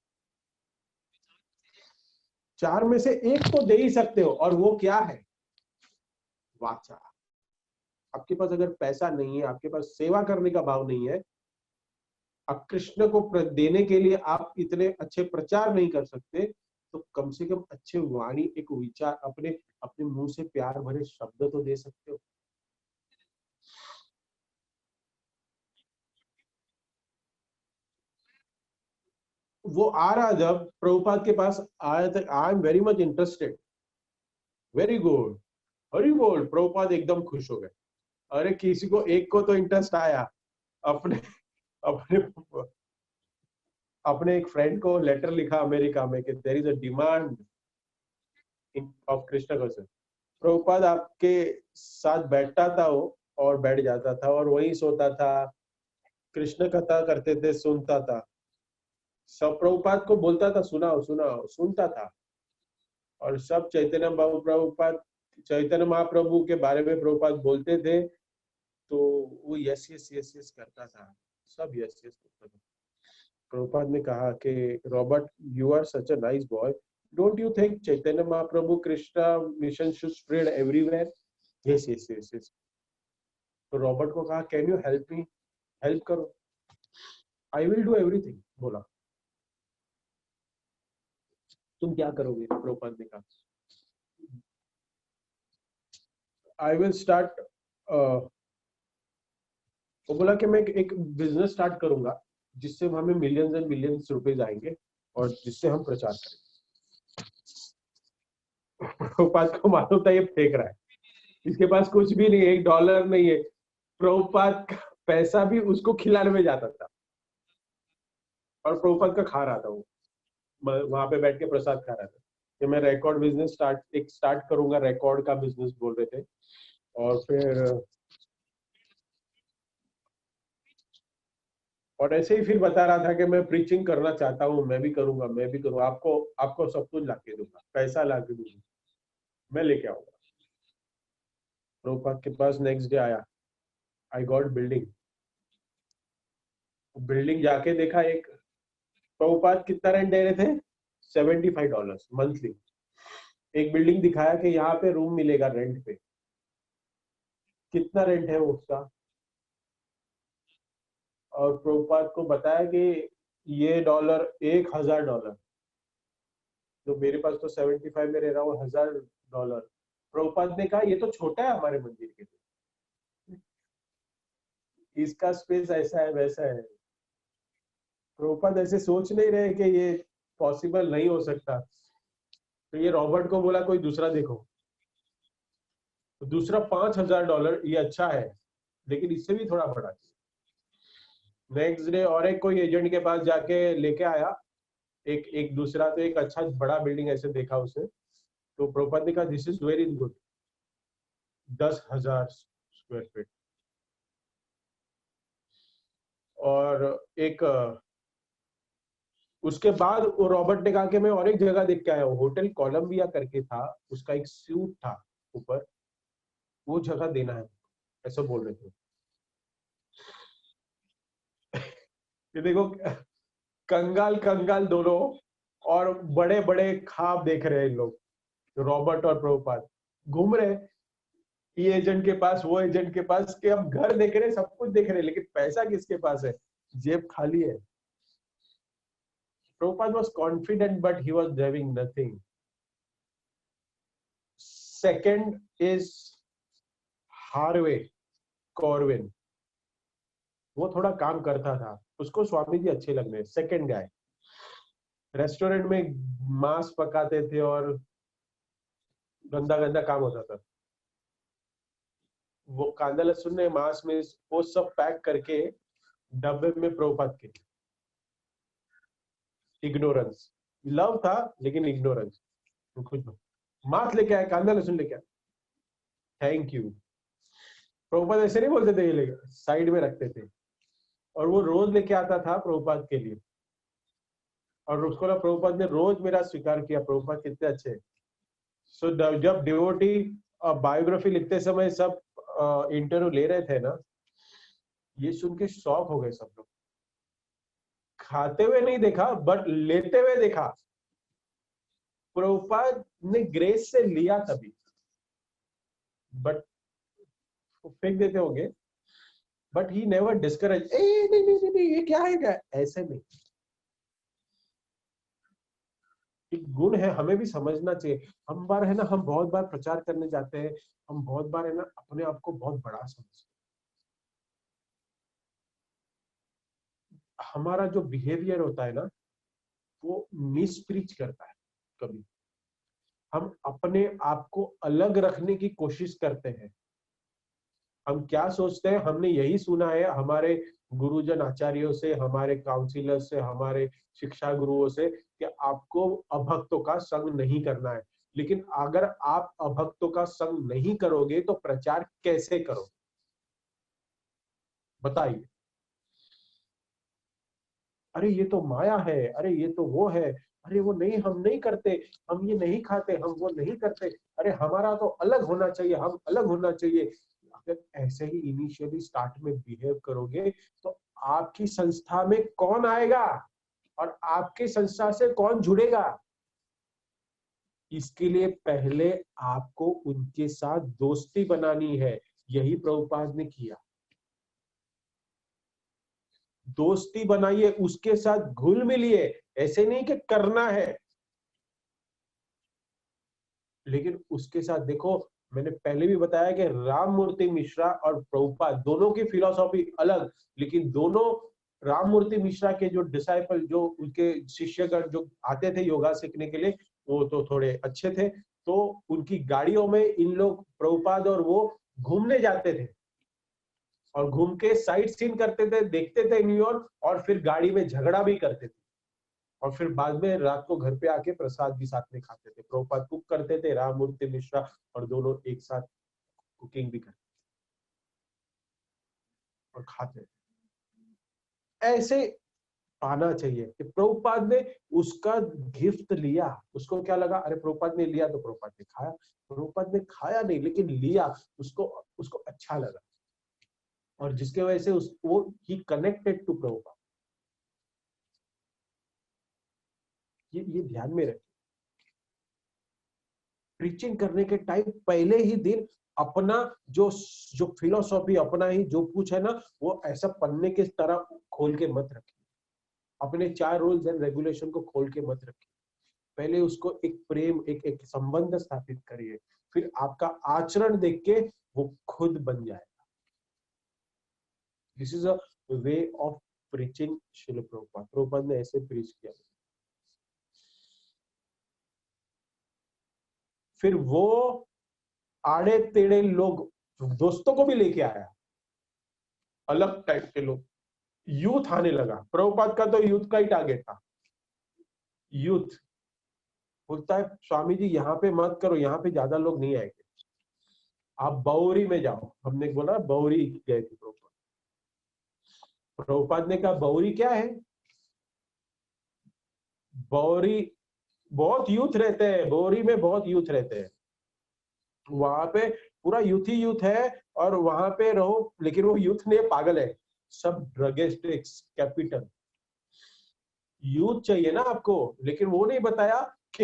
4 में से एक तो दे ही सकते हो, और वो क्या है? वाचा। आपके पास अगर पैसा नहीं है, आपके पास सेवा करने का भाव नहीं है, अब कृष्ण को देने के लिए आप इतने अच्छे प्रचार नहीं कर सकते, तो कम से कम अच्छे वाणी, एक विचार, अपने अपने मुंह से प्यार भरे शब्द तो दे सकते हो। वो आ रहा जब प्रभुपाद के पास आया था, I am very much interested, very good, Hari बोल। प्रभुपाद एकदम खुश हो गए। अरे किसी को एक को तो इंटरेस्ट आया। अपने अपने अपने एक फ्रेंड को लेटर लिखा अमेरिका में कि there is a demand of Krishna concept. Prabhupada आपके साथ बैठता था वो, और बैठ जाता था, और वहीं सोता था, कृष्ण कथा करते थे, सुनता था। सब प्रभुपाद को बोलता था सुनाओ सुनाओ, सुनता था। और सब चैतन्य महाप्रभु के बारे में प्रभुपाद बोलते थे, तो वो यस यस यस यस करता था, सब यस यस करता था। प्रभुपाद ने कहा कि Robert, you are such a nice boy, don't you think Chaitanya Mahaprabhu Krishna mission should spread everywhere? Yes yes yes yes. तो रॉबर्ट को कहा, can you help me, help करो, आई विल डू एवरीथिंग। बोला, तुम क्या करोगे? प्रभुपाद ने कहा, आई विल स्टार्ट, वो बोला कि मैं एक बिजनेस स्टार्ट करूंगा जिससे हमें मिलियंस एंड मिलियंस रुपीज आएंगे और जिससे हम प्रचार करेंगे। प्रभुपाद को मालूम था ये फेंक रहा है, इसके पास कुछ भी नहीं है, $1 नहीं है। प्रभुपाद का पैसा भी उसको खिलाने में जाता था और प्रभुपाद का खा रहा था, वो वहां पे बैठ के प्रसाद खा रहा था कि मैं रिकॉर्ड बिजनेस स्टार्ट करूंगा, रिकॉर्ड का बिजनेस बोल रहे थे। और ऐसे ही फिर बता रहा था कि मैं प्रीचिंग करना चाहता हूँ, मैं भी करूंगा, मैं भी करूंगा, आपको सब कुछ लाके दूंगा, पैसा लाके दूंगा, मैं लेके आऊंगा। प्रभुपाद के पास नेक्स्ट डे आया, आई गॉट बिल्डिंग। बिल्डिंग जाके देखा, एक प्रभुपाद कितना रेंट दे रहे थे? $75 मंथली। एक बिल्डिंग दिखाया कि यहाँ पे रूम मिलेगा रेंट पे। कितना रेंट है उसका? और प्रभुपाद को बताया कि ये $1000। तो मेरे पास तो 75 में रह रहा हूँ, $1000। प्रभुपाद ने कहा, ये तो छोटा है हमारे मंदिर के लिए, इसका स्पेस ऐसा है वैसा है। प्रभुपाद ऐसे सोच नहीं रहे कि ये पॉसिबल नहीं हो सकता। तो ये रॉबर्ट को बोला, कोई दूसरा देखो। तो दूसरा $5000, ये अच्छा है लेकिन इससे भी थोड़ा बड़ा। नेक्स्ट डे और एक कोई एजेंट के पास जाके लेके आया, एक एक दूसरा, तो एक अच्छा बड़ा बिल्डिंग ऐसे देखा उसे। तो प्रभुपाद ने कहा, this is very good, 10,000 square feet. और एक उसके बाद वो रॉबर्ट ने कहा कि मैं और एक जगह देख के आया हूँ, होटल कोलंबिया करके था, उसका एक सूट था ऊपर, वो जगह देना है, ऐसा बोल रहे थे। ये देखो, कंगाल कंगाल दोनों, और बड़े बड़े ख्वाब देख रहे हैं इन लोग, रॉबर्ट और प्रभुपाद घूम रहे, ये एजेंट के पास, वो एजेंट के पास, कि हम घर देख रहे, सब कुछ देख रहे, लेकिन पैसा किसके पास है? जेब खाली है। Prabhupada was confident, but he was having nothing. Second is Harvey Corwin. वो थोड़ा काम करता था, उसको स्वामी जी अच्छे लगने। सेकंड गाय रेस्टोरेंट में मांस पकाते थे और गंदा गंदा काम होता था। वो कांदा लहसुन ने मांस में वो सब पैक करके डब्बे में प्रभुपाद के। इग्नोरेंस, लव था लेकिन इग्नोरेंस। कुछ मांस लेके आए, कांदा लहसुन लेके आए, थैंक यू। प्रभुपाद ऐसे नहीं बोलते थे, ये लेके साइड में रखते थे, और वो रोज लेके आता था प्रभुपाद के लिए। और उसको ना प्रभुपाद ने रोज मेरा स्वीकार किया, प्रभुपाद कितने अच्छे। सो जब डिवोटी बायोग्राफी लिखते समय सब इंटरव्यू ले रहे थे ना, ये सुन के शॉक हो गए सब लोग। खाते हुए नहीं देखा, बट लेते हुए देखा। प्रभुपाद ने ग्रेस से लिया तभी, बट फेंक देते होंगे, बट ही नेवर डिस्करेज, नहीं नहीं नहीं नहीं, ये क्या है, क्या ऐसे नहीं। एक गुण है, हमें भी समझना चाहिए। हम बार है ना, हम बहुत बार प्रचार करने जाते हैं, हम बहुत बार है ना अपने आप को बहुत बड़ा समझते हैं। हमारा जो बिहेवियर होता है ना, वो मिसप्रीच करता है। कभी हम अपने आप को अलग रखने की कोशिश करते हैं। हम क्या सोचते हैं, हमने यही सुना है हमारे गुरुजन आचार्यों से, हमारे काउंसिलर से, हमारे शिक्षा गुरुओं से, कि आपको अभक्तों का संग नहीं करना है। लेकिन अगर आप अभक्तों का संग नहीं करोगे तो प्रचार कैसे करोगे? बताइए। अरे ये तो माया है, अरे ये तो वो है, अरे वो नहीं, हम नहीं करते, हम ये नहीं खाते, हम वो नहीं करते, अरे हमारा तो अलग होना चाहिए, हम अलग होना चाहिए। अगर ऐसे ही इनिशियली स्टार्ट में बिहेव करोगे तो आपकी संस्था में कौन आएगा और आपकी संस्था से कौन जुड़ेगा? इसके लिए पहले आपको उनके साथ दोस्ती बनानी है। यही प्रभुपाद ने किया। दोस्ती बनाइए, उसके साथ घुल मिलिए। ऐसे नहीं कि करना है, लेकिन उसके साथ देखो, मैंने पहले भी बताया कि राम मूर्ति मिश्रा और प्रभुपाद दोनों की फिलॉसफी अलग, लेकिन दोनों राम मूर्ति मिश्रा के जो डिसाइपल, जो उनके शिष्यगण जो आते थे योगा सीखने के लिए, वो तो थोड़े अच्छे थे, तो उनकी गाड़ियों में इन लोग प्रभुपाद और वो घूमने जाते थे और घूम के साइट सीन करते थे, देखते थे न्यूयॉर्क, और फिर गाड़ी में झगड़ा भी करते थे और फिर बाद में रात को घर पे आके प्रसाद भी साथ में खाते थे। प्रभुपाद कुक करते थे, राम मूर्ति मिश्रा और दोनों एक साथ कुकिंग भी करते और खाते। ऐसे पाना चाहिए कि प्रभुपाद ने उसका गिफ्ट लिया, उसको क्या लगा, अरे प्रभुपाद ने लिया तो प्रभुपाद ने खाया। प्रभुपाद ने खाया नहीं, लेकिन लिया, उसको उसको अच्छा लगा, और जिसके वजह से वो ही कनेक्टेड टू प्रभुपाद। ये ध्यान में रखिए। प्रीचिंग करने के टाइम पहले ही दिन अपना जो जो फिलोसॉफी, अपना ही जो कुछ है ना, वो ऐसा पन्ने के तरह खोल के मत रखिए। अपने 4 रूल्स एंड रेगुलेशन को खोल के मत रखिए। पहले उसको एक प्रेम, एक संबंध स्थापित करिए, फिर आपका आचरण देख के वो खुद बन जाएगा। This is a way of preaching. Srila Prabhupada, Prabhupada ने ऐसे प्रीच किया। फिर वो आड़े टेढ़े लोग, दोस्तों को भी लेके आया, अलग टाइप के लोग, यूथ आने लगा। प्रभुपाद का तो यूथ का ही टारगेट था। यूथ बोलता है, स्वामी जी यहाँ पे मत करो, यहाँ पे ज्यादा लोग नहीं आएंगे, आप बौरी में जाओ। हमने बोला बौरी गए थे प्रभुपाद। प्रभुपाद ने कहा बौरी क्या है? बौरी बहुत यूथ रहते हैं, बौरी में बहुत यूथ रहते हैं, वहां पे पूरा यूथ ही यूथ है, और वहां पे रहो। लेकिन वो यूथ नहीं, पागल है, सब ड्रगिस्टिक्स कैपिटल। यूथ चाहिए ना आपको, लेकिन वो नहीं बताया कि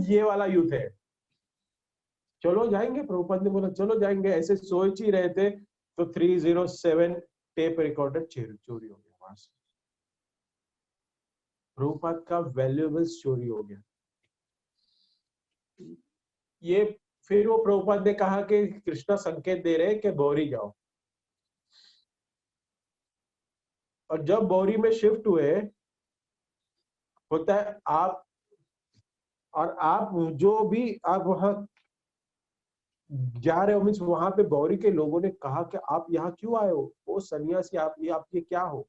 ये वाला यूथ है। चलो जाएंगे, प्रभुपाद ने बोला चलो जाएंगे। ऐसे सोच ही रहे थे तो 307 टेप रिकॉर्डर चोरी हो गया वहां से। प्रभुपाद का वैल्यूएबल्स चोरी हो गया। ये फिर वो प्रभुपाद ने कहा कि कृष्णा संकेत दे रहे कि बौरी जाओ, और जब बौरी में शिफ्ट हुए, होता है आप, और आप जो भी आप वहां जा रहे हो, मीन्स वहां पे बौरी के लोगों ने कहा कि आप यहाँ क्यों आए हो, वो सन्यासी, आप ये क्या हो?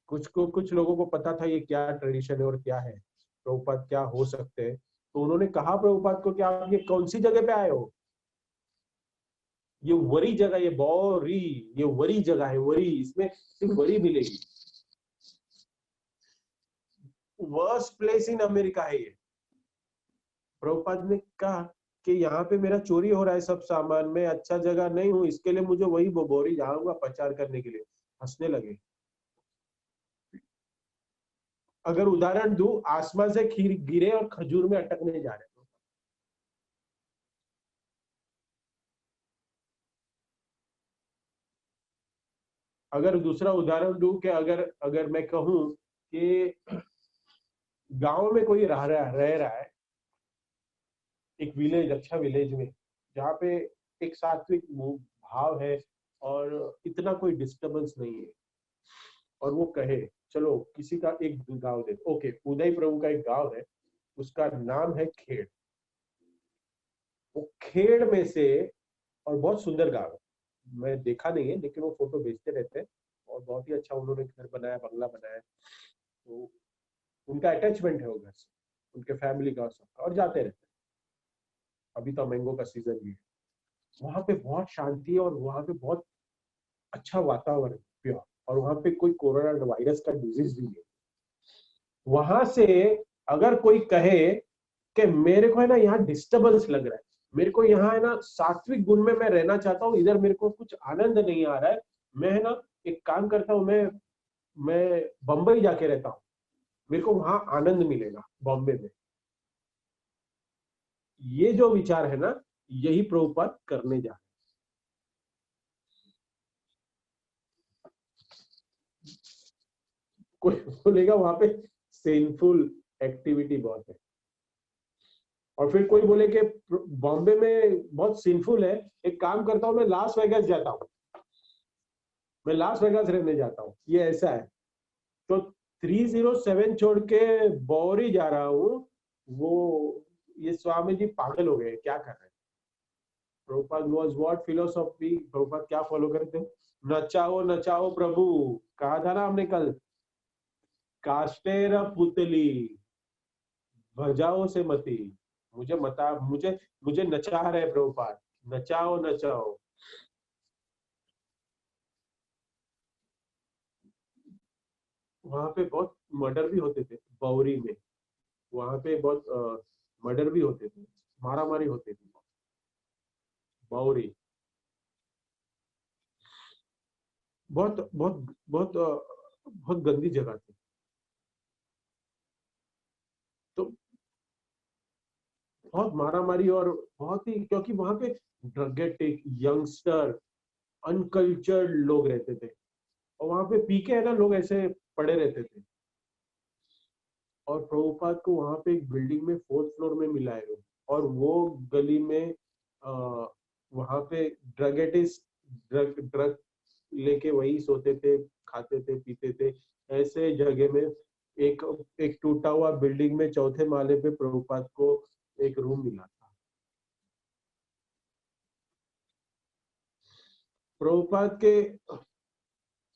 कुछ लोगों को पता था ये क्या ट्रेडिशन है और क्या है, प्रभुपाद क्या हो सकते हैं। तो उन्होंने कहा प्रभुपाद को कि आप ये कौन सी जगह पे आए हो? ये वरी जगह, ये बौरी, ये वरी जगह है, वरी, इसमें सिर्फ वरी मिलेगी। वर्स्ट प्लेस इन अमेरिका है ये। प्रभुपाद ने कहा कि यहाँ पे मेरा चोरी हो रहा है सब सामान, मैं अच्छा जगह नहीं हूँ, इसके लिए मुझे वही बोरी जाऊंगा प्रचार करने के लिए। हंसने लगे। अगर उदाहरण दूं, आसमान से खीर गिरे और खजूर में अटकने जा रहे। अगर दूसरा उदाहरण दूं कि अगर अगर मैं कहूं कि गांव में कोई रह रहा है, एक विलेज, अच्छा विलेज में, जहाँ पे एक सात्विक भाव है और इतना कोई डिस्टरबेंस नहीं है, और वो कहे चलो किसी का एक गांव दे, ओके, उदय प्रभु का एक गांव है, उसका नाम है खेड़। वो खेड़ में से, और बहुत सुंदर गांव है, मैं देखा नहीं है लेकिन वो फोटो भेजते रहते हैं, और बहुत ही अच्छा उन्होंने घर बनाया, बंगला बनाया। तो उनका अटैचमेंट है वो घर से, उनके फैमिली का और सबका, और जाते रहते हैं। अभी तो मैंगो का सीजन भी है। वहां पे बहुत शांति है, और वहां पे बहुत अच्छा वातावरण, प्योर, और वहां पे कोई कोरोना वायरस का डिजीज भी नहीं। वहां से अगर कोई कहे कि मेरे को है ना यहाँ डिस्टर्बेंस लग रहा है, मेरे को यहाँ है ना सात्विक गुण में मैं रहना चाहता हूँ, इधर मेरे को कुछ आनंद नहीं आ रहा है। मैं है ना एक काम करता हूँ, मैं बम्बई जाके रहता हूँ, मेरे को वहां आनंद मिलेगा बॉम्बे में। ये जो विचार है ना, यही प्रभुपाद करने जा रहे हैं। कोई बोलेगा वहां पे सेनफुल एक्टिविटी बहुत है, और फिर कोई बोले कि बॉम्बे में बहुत सिंफुल है, एक काम करता हूँ मैं लास वेगास जाता हूँ, मैं लास वेगास रहने जाता हूँ, ये ऐसा है। तो 307 छोड़ के बौरी जा रहा हूँ, वो ये स्वामी जी पागल हो गए, क्या कर रहे हैं। Prabhupada was what philosophy, Prabhupada क्या फॉलो करते हैं, नचाओ नचाओ प्रभु, कहा था ना हमने कल, काष्टेर पुतली भजाओ से मती, मुझे मुझे नचा रहे प्रभुपाद, नचाओ नचाओ। वहां पे बहुत मर्डर भी होते थे बौरी में, वहां पे बहुत मर्डर भी होते थे, मारा मारी होती थी बौरी। बहुत बहुत बहुत गंदी जगह थी। तो बहुत मारा मारी, और बहुत ही, क्योंकि वहां पे ड्रगेटिक यंगस्टर अनकल्चर्ड लोग रहते थे, और वहां पे पी के है ना लोग ऐसे पड़े रहते थे। और प्रभुपाद को वहां पे एक बिल्डिंग में 4th फ्लोर में मिला है, और वो गली में आ, वहां पे ड्रग ड्रग लेके वही सोते थे, खाते थे, पीते थे। ऐसे जगह में एक एक टूटा हुआ बिल्डिंग में 4थे माले पे प्रभुपाद को एक रूम मिला था। प्रभुपाद के,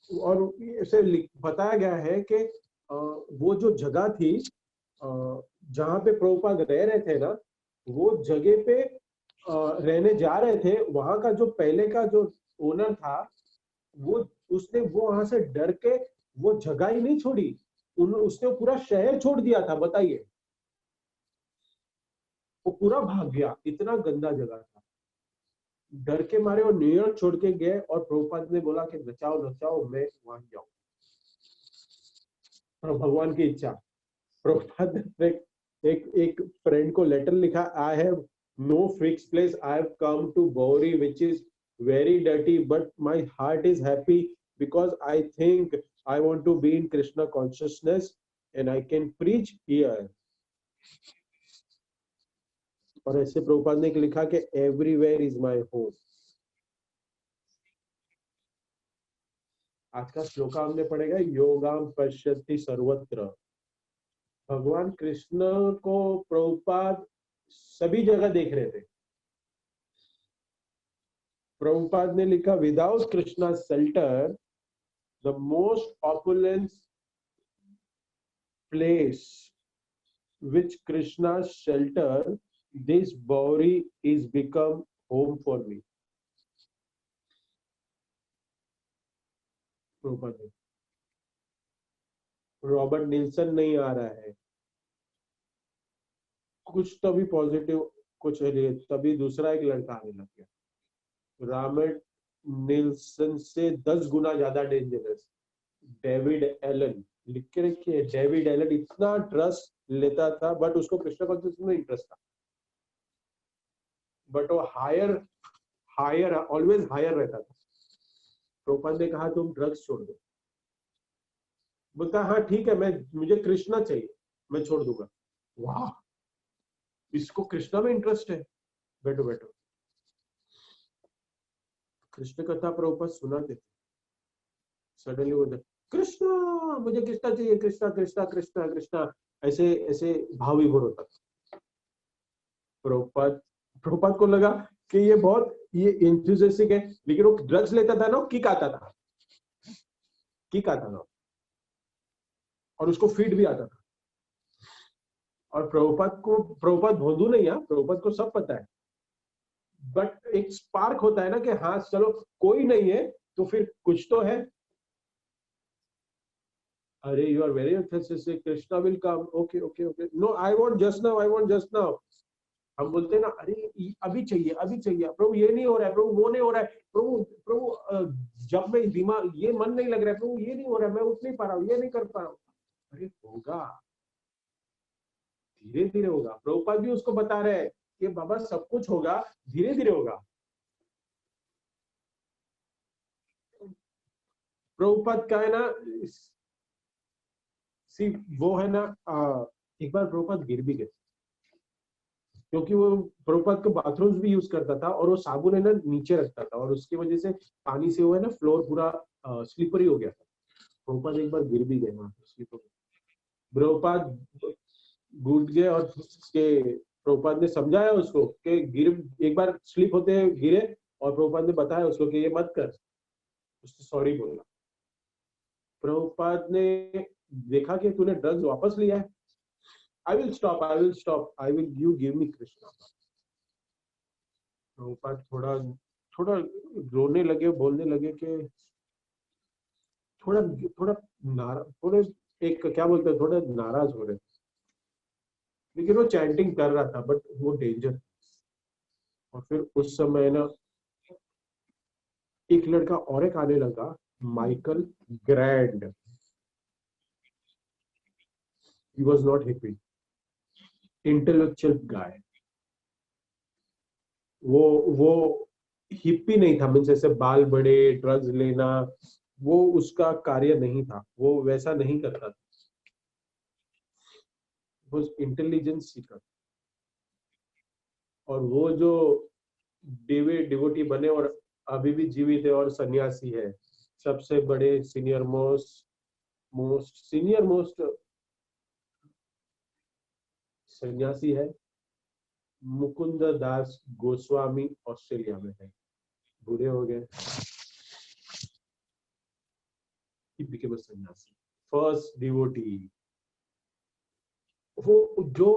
और ऐसे बताया गया है कि वो जो जगह थी जहाँ पे प्रभुपाद रह रहे थे ना, वो जगह पे रहने जा रहे थे, वहां का जो पहले का जो ओनर था, वो उसने वो वहां से डर के वो जगह ही नहीं छोड़ी, उसने पूरा शहर छोड़ दिया था, बताइए। वो पूरा भाग गया, इतना गंदा जगह था। डर के मारे वो न्यूयॉर्क छोड़ के गए, और प्रभुपाद ने बोला कि नचाओ नचाओ, मैं वहां जाऊं, और भगवान की इच्छा। प्रभुपाद ने एक फ्रेंड को लेटर लिखा, I have no fix place, I have come to Bowery which is very dirty, but my heart is happy because I think I want to be in Krishna consciousness and I can preach here. और ऐसे प्रभुपाद ने लिखा कि एवरीवेयर इज माय होम। आज का श्लोका हमने पढ़ेगा, योगाम पश्यति सर्वत्र। भगवान कृष्ण को प्रभुपाद सभी जगह देख रहे थे। प्रभुपाद ने लिखा, without Krishna shelter the most opulence place which Krishna shelter, this Bauri is become home for me। Prabhupada ने, रॉबर्ट निल्सन नहीं आ रहा है, कुछ तो भी पॉजिटिव कुछ है, तभी दूसरा एक लड़का आने लग गया, रॉबर्ट निल्सन से 10 गुना ज्यादा डेंजरस, डेविड एलन। लिख के रखिए, डेविड एलन इतना ट्रस्ट लेता था, बट उसको कृष्ण कॉन्शियसनेस में इंटरेस्ट था, बट वो हायर हायर ऑलवेज हायर रहता था। प्रभुपाद ने कहा तुम ड्रग्स छोड़ दो, बोलता हाँ ठीक है, मैं मुझे कृष्णा चाहिए, मैं छोड़ दूंगा। वाह, इसको कृष्णा में इंटरेस्ट है, बैठो बैठो। कृष्ण कथा प्रभुपाद सुनाते थे, सडनली बोलते कृष्णा, मुझे कृष्णा चाहिए, कृष्णा कृष्णा कृष्णा कृष्णा, ऐसे ऐसे भाव विभोर होता था। प्रभुपाद प्रभुपाद को लगा कि ये बहुत ये इंथुसियास्टिक है, लेकिन वो ड्रग्स लेता था ना, किक आता था, किक आता था, और उसको फीड भी आता था। और प्रभुपाद भोंदू नहीं है, प्रभुपाद को सब पता है, बट एक स्पार्क होता है ना कि हाँ चलो कोई नहीं है तो फिर कुछ तो है। अरे you are very enthusiastic, Krishna will come, okay okay okay, no I want just now, I want just now. हम बोलते हैं ना, अरे अभी चाहिए, अभी चाहिए प्रभु, ये नहीं हो रहा है प्रभु, वो नहीं हो रहा है प्रभु, प्रभु जब मैं दिमाग, ये मन नहीं लग रहा है प्रभु, ये नहीं हो रहा है, मैं उठ नहीं पा रहा हूँ, ये नहीं कर पा रहा हूँ। अरे होगा, धीरे धीरे होगा। प्रभुपाद भी उसको बता रहे हैं कि बाबा सब कुछ होगा, धीरे धीरे होगा। प्रभुपाद का है ना, सी वो है ना, एक बार प्रभुपाद गिर भी गए, क्योंकि वो प्रभुपाद को बाथरूम्स भी यूज करता था और वो साबुन है ना नीचे रखता था, और उसकी वजह से पानी से वो है ना फ्लोर पूरा स्लिपरी हो गया था। प्रभुपाद एक बार गिर भी गए वहां पर, प्रभुपाद घुट गए, और उसके प्रभुपाद ने समझाया उसको कि गिर, एक बार स्लिप होते गिरे, और प्रभुपाद ने बताया उसको कि ये मत कर, उसने सॉरी बोला। प्रभुपाद ने देखा कि तूने ड्रग्स वापस लिया है, I will stop, I will stop, I will, you give me Krishna. Prabhupada थोड़ा थोड़ा रोने लगे, बोलने लगे कि थोड़ा थोड़ा थोड़े, एक क्या बोलते हैं, थोड़ा नाराज हो रहे, लेकिन वो चैंटिंग कर रहा था, बट वो डेंजर। और फिर उस समय ना एक लड़का और एक आने लगा, Michael Grant. He was not hippie, intellectual guy. वो हिप्पी नहीं था, मीन्स ऐसे बाल बड़े, ड्रग्स लेना, वो उसका कार्य नहीं था, वो वैसा नहीं करता था, वो इंटेलिजेंस सीखा। और वो जो डिवोटी बने और अभी भी जीवित है और सन्यासी है, सबसे बड़े सीनियर मोस्ट सन्यासी है, मुकुंद दास गोस्वामी, ऑस्ट्रेलिया में है, बूढ़े हो गए, he became a सन्यासी, फर्स्ट डिवोटी। वो जो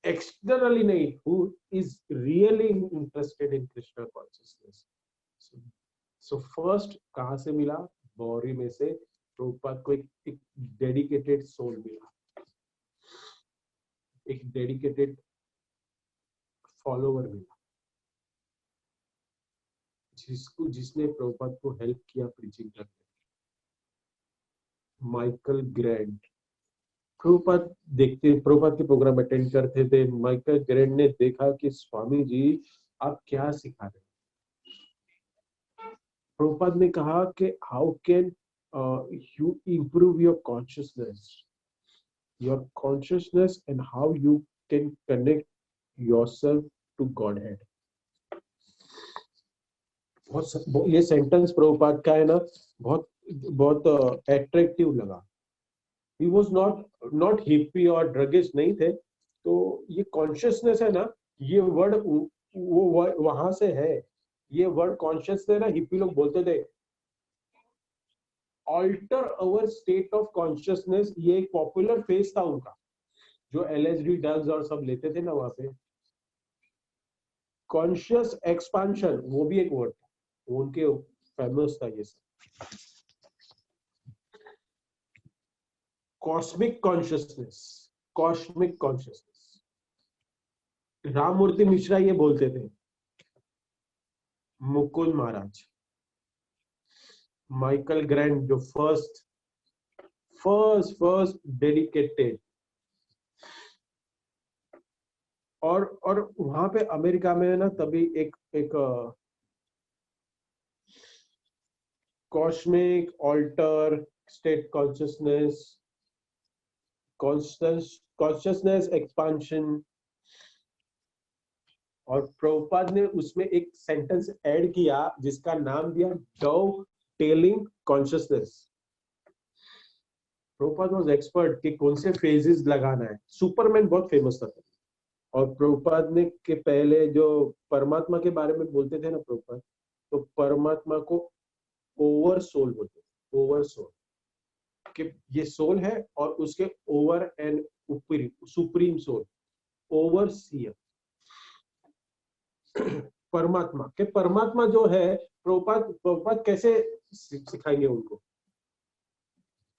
एक्सटर्नली नहीं, who is really interested in Krishna consciousness. So first कहाँ से मिला? बौरी में से प्रभुपाद को एक डेडिकेटेड सोल मिला, एक डेडिकेटेड फॉलोवर मिला, जिसने प्रभुपाद को हेल्प किया प्रीचिंग करने। माइकल ग्रैंड, प्रभुपाद के प्रोग्राम अटेंड करते थे। माइकल ग्रैंड ने देखा कि स्वामी जी आप क्या सिखा रहे हैं। प्रभुपाद ने कहा कि how can you improve your consciousness and how you can connect yourself to Godhead. ये सेंटेंस प्रभुपाद का है ना, बहुत बहुत एट्रैक्टिव लगा। He was not hippie और ड्रगिस्ट नहीं थे, तो ये कॉन्शियसनेस है ना, ये वर्ड वो वहां से है। ये वर्ड कॉन्शियसनेस ना, हिप्पी लोग बोलते थे alter our state of consciousness, ये एक पॉपुलर फेज था उनका, जो LSD ड्रग्स और सब लेते थे ना वहां पे। कॉन्शियस एक्सपांशन वो भी एक वर्ड था, उनके फेमस था ये सब। Cosmic consciousness, cosmic consciousness, Rammurti Mishra ये बोलते थे, मुकुंद महाराज, माइकल ग्रैंड जो फर्स्ट डेडिकेटेड। और वहां पे अमेरिका में ना तभी एक cosmic alter state consciousness expansion, और प्रभुपाद ने उसमें एक सेंटेंस ऐड किया जिसका नाम दिया Dove telling consciousness. Prabhupada was expert कि कौन से फेजेस लगाना है। सुपरमैन बहुत फेमस था, और प्रभुपाद ने के पहले जो परमात्मा के बारे में बोलते थे ना प्रभुपाद, तो परमात्मा को ओवर सोल बोलते थे, ओवर सोल, कि ये सोल है और उसके ओवर एंड ऊपरी सुप्रीम सोल, ओवरसीयर परमात्मा के, परमात्मा जो है प्रभुपाद कैसे सिखाएंगे उनको?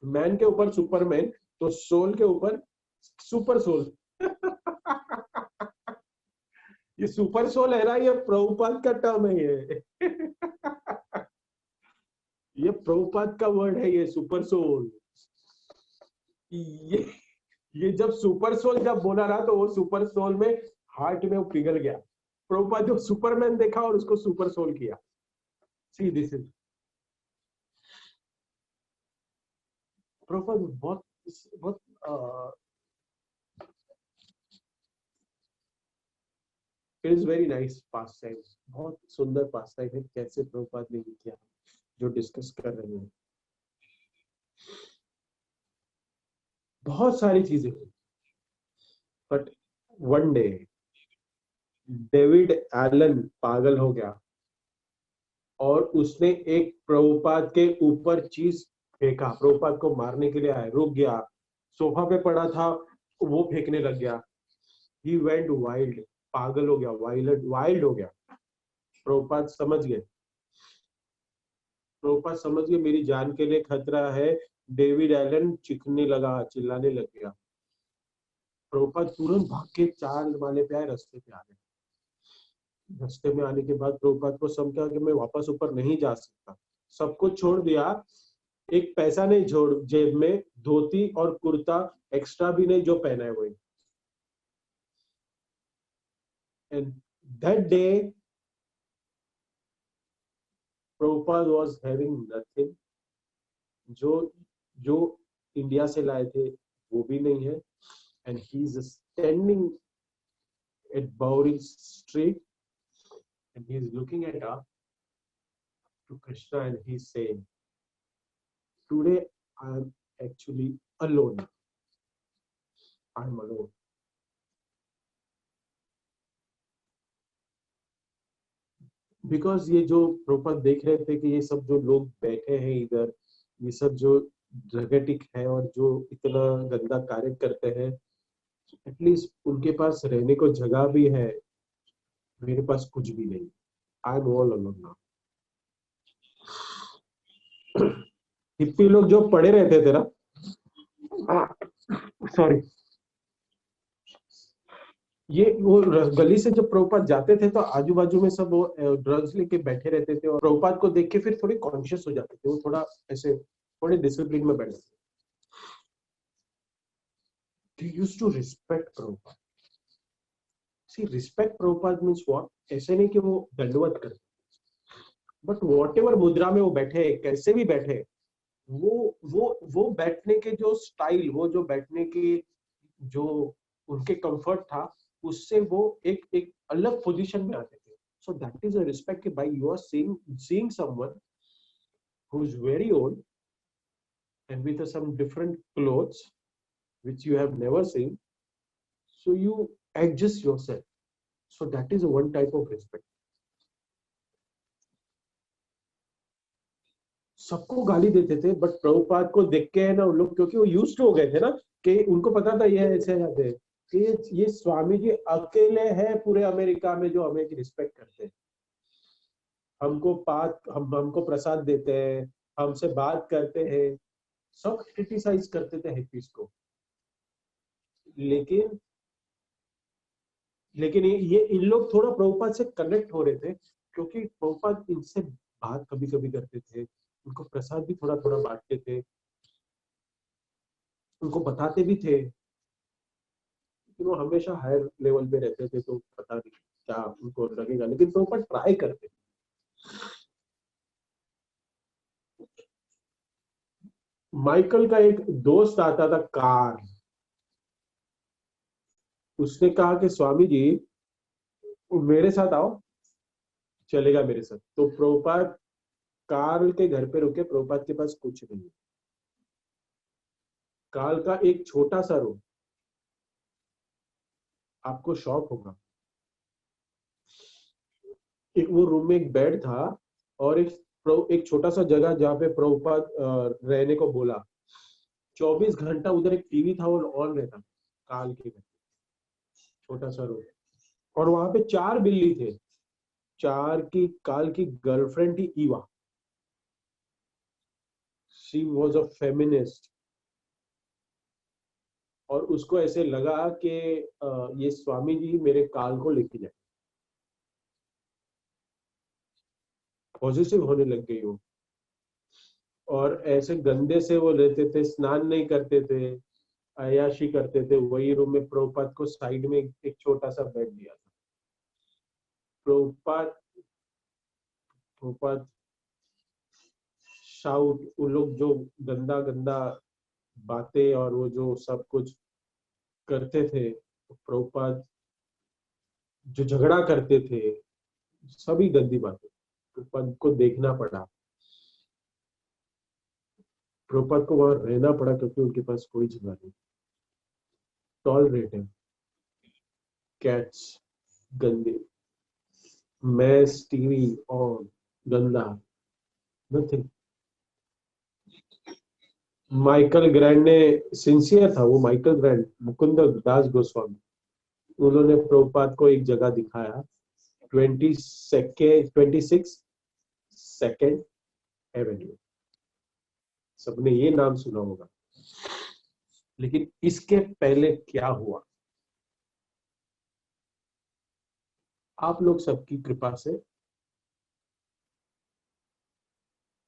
मैन के ऊपर सुपरमैन, तो सोल के ऊपर सुपर सोल। ये सुपर सोल है ना, ये प्रभुपाद का टर्म है ये। ये प्रभुपाद का वर्ड है ये, सुपर सोल। ये ये जब सुपर सोल जब बोला ना, तो वो सुपर सोल में हार्ट में वो पिघल गया। प्रभुपाद जो सुपरमैन देखा और उसको सुपर सोल किया। See this is Prabhupada. बहुत बहुत it is very nice pass time. बहुत सुंदर पास टाइम है, कैसे प्रभुपाद ने किया, जो डिस्कस कर रहे हैं। बहुत सारी चीजें हुई, but one day David Allen पागल हो गया और उसने एक प्रभुपाद के ऊपर चीज फेंका। प्रभुपाद को मारने के लिए आया, रुक गया, सोफा पे पड़ा था, वो फेंकने लग गया। ही वेंट वाइल्ड, पागल हो गया, वाइल्ड वाइल्ड हो गया। प्रभुपाद समझ गए, प्रभुपाद समझ गए मेरी जान के लिए खतरा है। डेविड एलन चीखने लगा, चिल्लाने लग गया। प्रभुपाद तुरंत भाग के 4 माले पे आए, रास्ते पे आ गए। रास्ते में आने के बाद प्रभुपाद को समझा कि मैं वापस ऊपर नहीं जा सकता। सब कुछ छोड़ दिया, एक पैसा नहीं छोड़, जेब में धोती और कुर्ता एक्स्ट्रा भी नहीं जो पहना है वही। And that day Prabhupada was having nothing. जो जो इंडिया से लाए थे वो भी नहीं है। And he is standing at Bauri street and he is looking at up to Krishna and he's saying, today I am actually alone. I am alone. Because ये जो प्रभुपाद देख रहे थे कि ये सब जो लोग बैठे हैं इधर, ये सब जो ड्रगेटिक है और जो इतना गंदा कार्य करते हैं, एटलीस्ट उनके पास रहने को जगह भी है, मेरे पास कुछ भी नहीं। I am all alone now. Hippie लोग जो पड़े रहते थे ना, सॉरी, ये वो गली से जब प्रभुपाद जाते थे तो आजू बाजू में सब वो ड्रग्स लेके बैठे रहते थे और प्रभुपाद को देख के फिर थोड़ी कॉन्शियस हो जाते थे, वो थोड़ा ऐसे थोड़े डिसिप्लिन में बैठे थे। They used to respect Prabhupada. See, respect Prabhupada means what? ऐसे नहीं कि वो दंडवत करते, बट वॉट एवर मुद्रा में वो बैठे, कैसे भी बैठे, वो बैठने के जो स्टाइल, वो जो बैठने के जो उनके कंफर्ट था, उससे वो एक एक अलग पोजीशन में आते थे। So that is a respect कि भाई you are seeing someone who is very old and with some different clothes which you have never seen, so you adjust yourself. So that is one type of respect. सबको गाली देते थे, बट प्रभुपाद को देख के है ना उन लोग, क्योंकि वो यूज्ड हो गए थे ना, कि उनको पता था ये ऐसे जाते हैं कि ये स्वामी जी अकेले हैं पूरे अमेरिका में जो हमें रिस्पेक्ट करते हैं। हमको प्रसाद देते हैं, हमसे बात करते हैं, सब क्रिटिसाइज करते थे हिप्पीज को। लेकिन लेकिन ये इन लोग थोड़ा प्रभुपाद से कनेक्ट हो रहे थे, क्योंकि प्रभुपाद इनसे बात कभी कभी करते थे, उनको प्रसाद भी थोड़ा थोड़ा बांटते थे, उनको बताते भी थे। लेकिन वो हमेशा हायर लेवल पे रहते थे, तो पता नहीं क्या उनको लगेगा, लेकिन प्रभुपाद ट्राई करते। माइकल का एक दोस्त आता था कार, उसने कहा कि स्वामी जी मेरे साथ आओ, चलेगा मेरे साथ। तो प्रभुपाद कार्ल के घर पे रुके, प्रभुपाद के पास कुछ नहीं है। कार्ल का एक छोटा सा रूम, आपको शॉक होगा, एक वो रूम में एक बेड था और एक छोटा सा जगह जहाँ पे प्रभुपाद रहने को बोला। 24 घंटा उधर एक टीवी था और ऑन रहता, काल के घर, छोटा सा रूम। और वहां पे 4 बिल्ली थे, 4 की काल की गर्लफ्रेंड थी Eva. She was a feminist, और उसको ऐसे लगा कि ये स्वामी जी मेरे काल को लेके जाए। पॉजिटिव होने लग गई वो, और ऐसे गंदे से वो रहते थे, स्नान नहीं करते थे, अय्याशी करते थे। वही रूम में प्रभुपाद को साइड में एक छोटा सा बेड दिया था। प्रभुपाद प्रभुपाद शाउट, वो लोग जो गंदा गंदा बातें और वो जो सब कुछ करते थे, प्रभुपाद जो झगड़ा करते थे, सभी गंदी बातें प्रभुपाद को देखना पड़ा। प्रभुपाद को वहां रहना पड़ा क्योंकि उनके पास कोई जगह नहीं। टॉलरेटिंग कैट्स, गंदे, मैस, टीवी ऑन, गंदा, नथिंग। माइकल ग्रैंड ने, सिंसियर था वो माइकल ग्रैंड, मुकुंद दास गोस्वामी, उन्होंने प्रभुपाद को एक जगह दिखाया, 26 सेकेंड एवेन्यू। सबने ये नाम सुना होगा, लेकिन इसके पहले क्या हुआ, आप लोग सबकी कृपा से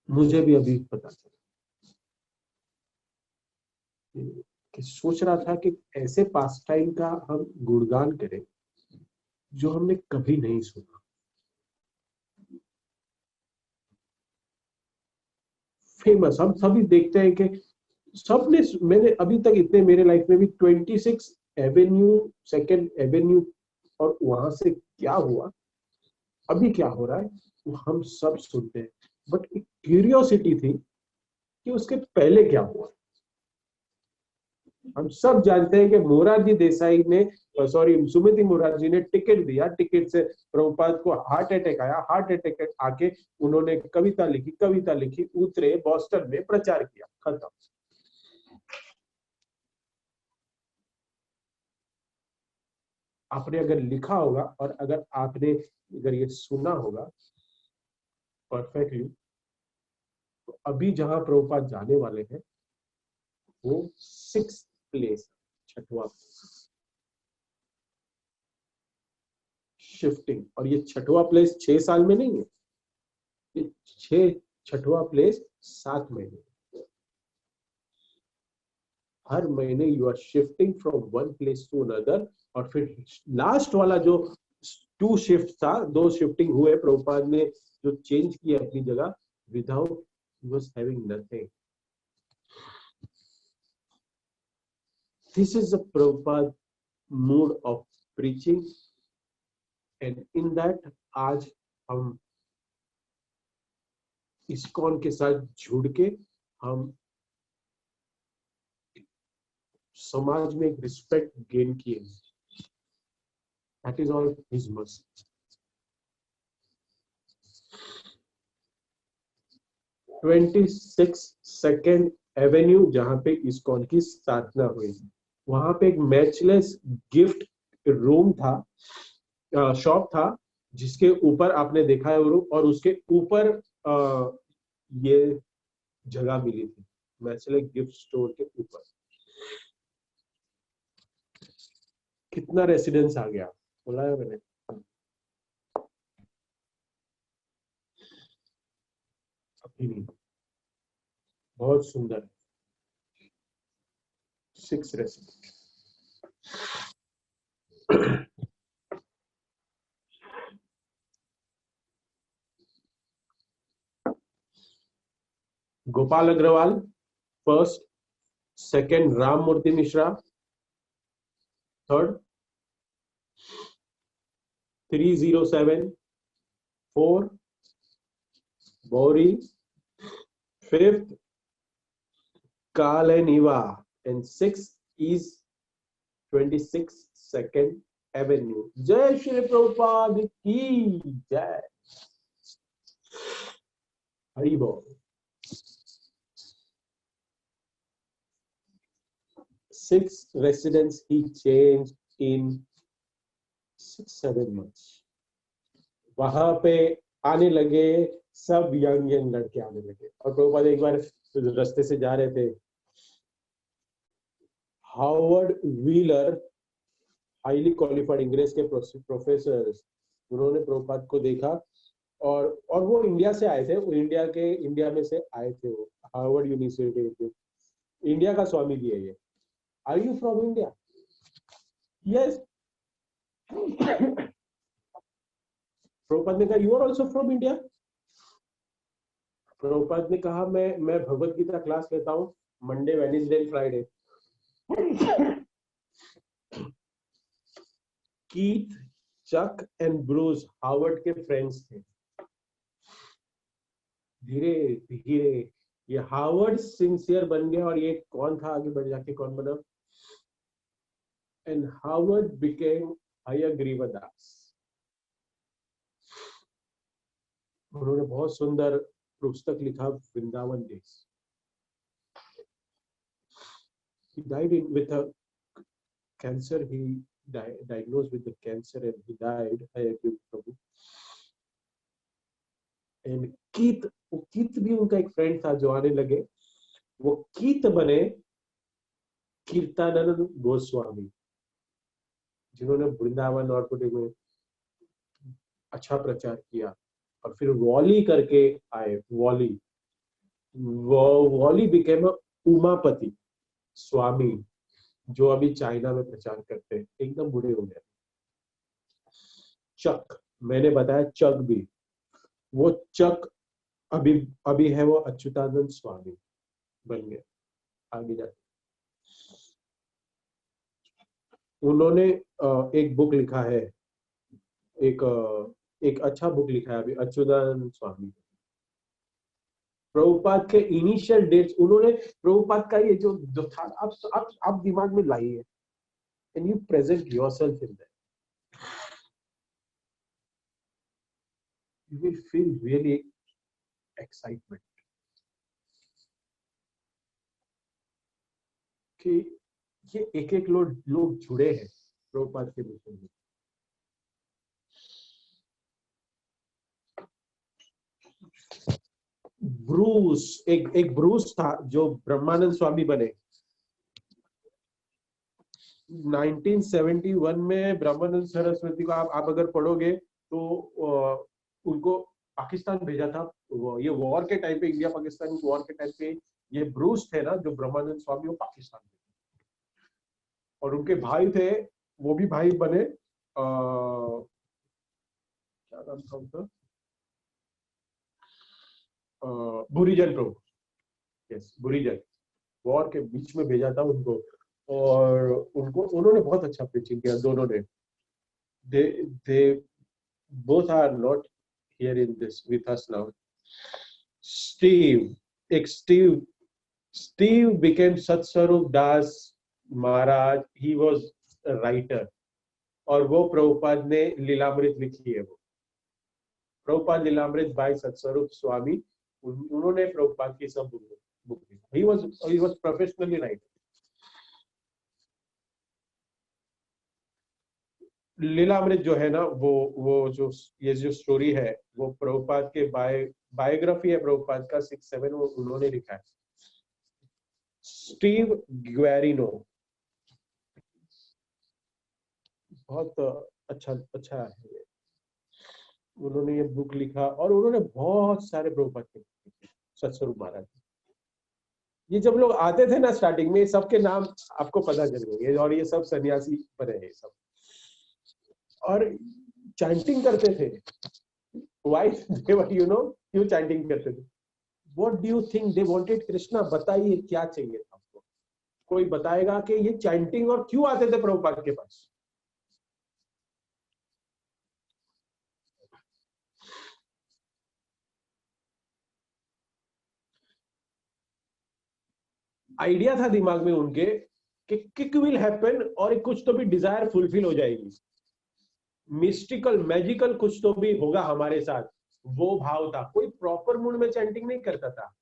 मुझे भी अभी पता चला कि सोच रहा था कि ऐसे पास टाइम का हम गुणगान करें जो हमने कभी नहीं सुना। फेमस, हम सभी देखते हैं कि सबने, मैंने अभी तक इतने मेरे लाइफ में भी 26 एवेन्यू, सेकेंड एवेन्यू, और वहां से क्या हुआ, अभी क्या हो रहा है, वो हम सब सुनते हैं। बट एक क्यूरियोसिटी थी कि उसके पहले क्या हुआ। हम सब जानते हैं कि मोरारजी देसाई ने, सॉरी सुमिति मोरारजी ने टिकट दिया, टिकट से प्रभुपाद को हार्ट अटैक आया, हार्ट अटैक आके उन्होंने कविता लिखी, उतरे बॉस्टन में, प्रचार किया, खत्म। आपने अगर लिखा होगा और अगर आपने अगर ये सुना होगा परफेक्टली, तो अभी जहां प्रभुपाद जाने वाले हैं वो 6th प्लेस, छठवां शिफ्टिंग। और ये छठवां प्लेस 6 साल में नहीं है, ये छठवां प्लेस 7 महीने। हर महीने you are shifting from one place to another. और फिर लास्ट वाला जो 2 शिफ्ट था, 2 शिफ्टिंग हुए, प्रभुपाद ने जो चेंज किया अपनी जगह, without was having nothing. This is the Prabhupada mood of preaching, and in that आज हम इस्कॉन के साथ जुड़ के हम समाज में एक रिस्पेक्ट गेन किए। That is all his mercy. Second Avenue जहां पे इस्कॉन की स्थापना हुई, वहां पे एक मैचलेस गिफ्ट रूम था, शॉप था, जिसके ऊपर आपने देखा है रूम, और उसके ऊपर ये जगह मिली थी, मैचलेस गिफ्ट स्टोर के ऊपर। कितना रेसिडेंस आ गया, बोला है मैंने, अभी नहीं, बहुत सुंदर, 6 residence. Gopal Agarwal first, second Ram Murti Mishra, third 307, 4 Bori, 5th Kal and Iva, and 6th is 22nd Avenue. जय श्री प्रभुपाद की जय, हरि बोल। 6 residents he changed in 6-7 months. वहां पे आने लगे सब यंग लड़के आने लगे। और प्रभुपाद एक बार रास्ते से जा रहे थे, Harvard wheeler, highly qualified English के प्रोफेसर, उन्होंने प्रभुपाद को देखा और वो इंडिया से आए थे, वो इंडिया में से आए थे, वो हार्वर्ड यूनिवर्सिटी के इंडिया का स्वामी भी है ये। Are you from India? Yes. Prabhupada ने कहा you are also from India? Prabhupada ने कहा मैं भगवत गीता क्लास लेता हूँ Monday, Wednesday, Friday. Keith, Chuck and Bruce Harvard के फ्रेंड्स थे। धीरे धीरे ये हार्वर्ड सिंसियर बन गया, और ये कौन था आगे बढ़ जाके कौन बना? And Harvard became Hayagrivadas. उन्होंने बहुत सुंदर पुस्तक लिखा, Vrindavan days. He died with a cancer. He diagnosed with the cancer and he died. Prabhu. And कीत भी उनका एक फ्रेंड था जो आने लगे। वो कीत बने कीर्तानंद गोस्वामी, जिन्होंने वृंदावन और पुणे में अच्छा प्रचार किया। और फिर वॉली करके आए, वॉली बिकेम उमापति स्वामी, जो अभी चाइना में प्रचार करते हैं, एकदम बूढ़े हो गए। चक, मैंने बताया चक भी, वो चक अभी है वो अच्युतानंद स्वामी बन गए आगे जाके। उन्होंने एक बुक लिखा है, एक अच्छा बुक लिखा है अभी अच्युतानंद स्वामी। प्रभुपाद के इनिशियल डेट्स, उन्होंने प्रभुपाद का ये जो था, आप दिमाग में लाइए and you present yourself in that, you will feel really excitement कि ये एक लोग जुड़े हैं प्रभुपाद के मिशन में। ब्रूस, एक ब्रूस था जो ब्रह्मानंद स्वामी बने। 1971 में ब्रह्मानंद सरस्वती को आप अगर पढ़ोगे तो उनको पाकिस्तान भेजा था। ये वॉर के टाइम पे, इंडिया पाकिस्तान वॉर के टाइम पे ये ब्रूस थे ना जो ब्रह्मानंद स्वामी, वो पाकिस्तान में, और उनके भाई थे, वो भी भाई बने। क्या नाम था उनका? बुरीजन प्रभु, यस बुरीजन। वॉर के बीच में भेजा था उनको, और उन्होंने बहुत अच्छा प्रीचिंग किया दोनों ने। they both are not here in this with us now. Steve became Satswarup Das Maharaj. He was a writer, और वो प्रभुपाद ने लीलामृत लिखी है। वो प्रभुपाद लीलामृत बाय सत्स्वरूप स्वामी, उन्होंने प्रभुपाद की सब बुक लिखी। he was professionally writer. Lilamrita जो है ना, वो जो ये जो स्टोरी है, वो प्रभुपाद के बायोग्राफी है प्रभुपाद का 6-7, वो उन्होंने लिखा है। स्टीव ग्वेरिनो बहुत अच्छा है ये। उन्होंने ये बुक लिखा, और उन्होंने बहुत सारे प्रभुपाद के सत्स्वरूप महाराज। ये जब लोग आते थे ना स्टार्टिंग में, सबके नाम आपको पता चल गए, और ये सब सन्यासी बने हैं सब, और चैंटिंग करते थे। Why they were, क्यों चैंटिंग करते थे? What do you think they wanted? Krishna बताइए क्या चाहिए था आपको? कोई बताएगा कि ये चैंटिंग और क्यों आते थे प्रभुपाद के पास? आइडिया था दिमाग में उनके कि किक विल हैपन, और कुछ तो भी डिजायर फुलफिल हो जाएगी, मिस्टिकल मैजिकल कुछ तो भी होगा हमारे साथ। वो भाव था। कोई प्रॉपर मूड में चैंटिंग नहीं करता था।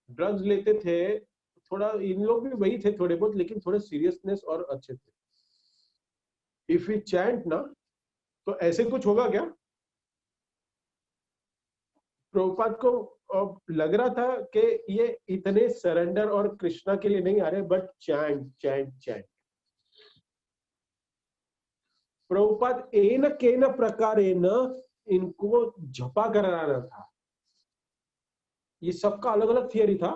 ड्रग्स लेते थे थोड़ा, इन लोग भी वही थे थोड़े बहुत, लेकिन थोड़े सीरियसनेस और अच्छे थे। इफ वी चैंट ना, तो ऐसे कुछ होगा क्या? प्रभुपाद को लग रहा था कि ये इतने सरेंडर और कृष्णा के लिए नहीं आ रहे, but chant chant chant. Prabhupada एन केन प्रकारेण इनको झपा कराना था। ये सबका अलग अलग थियरी था,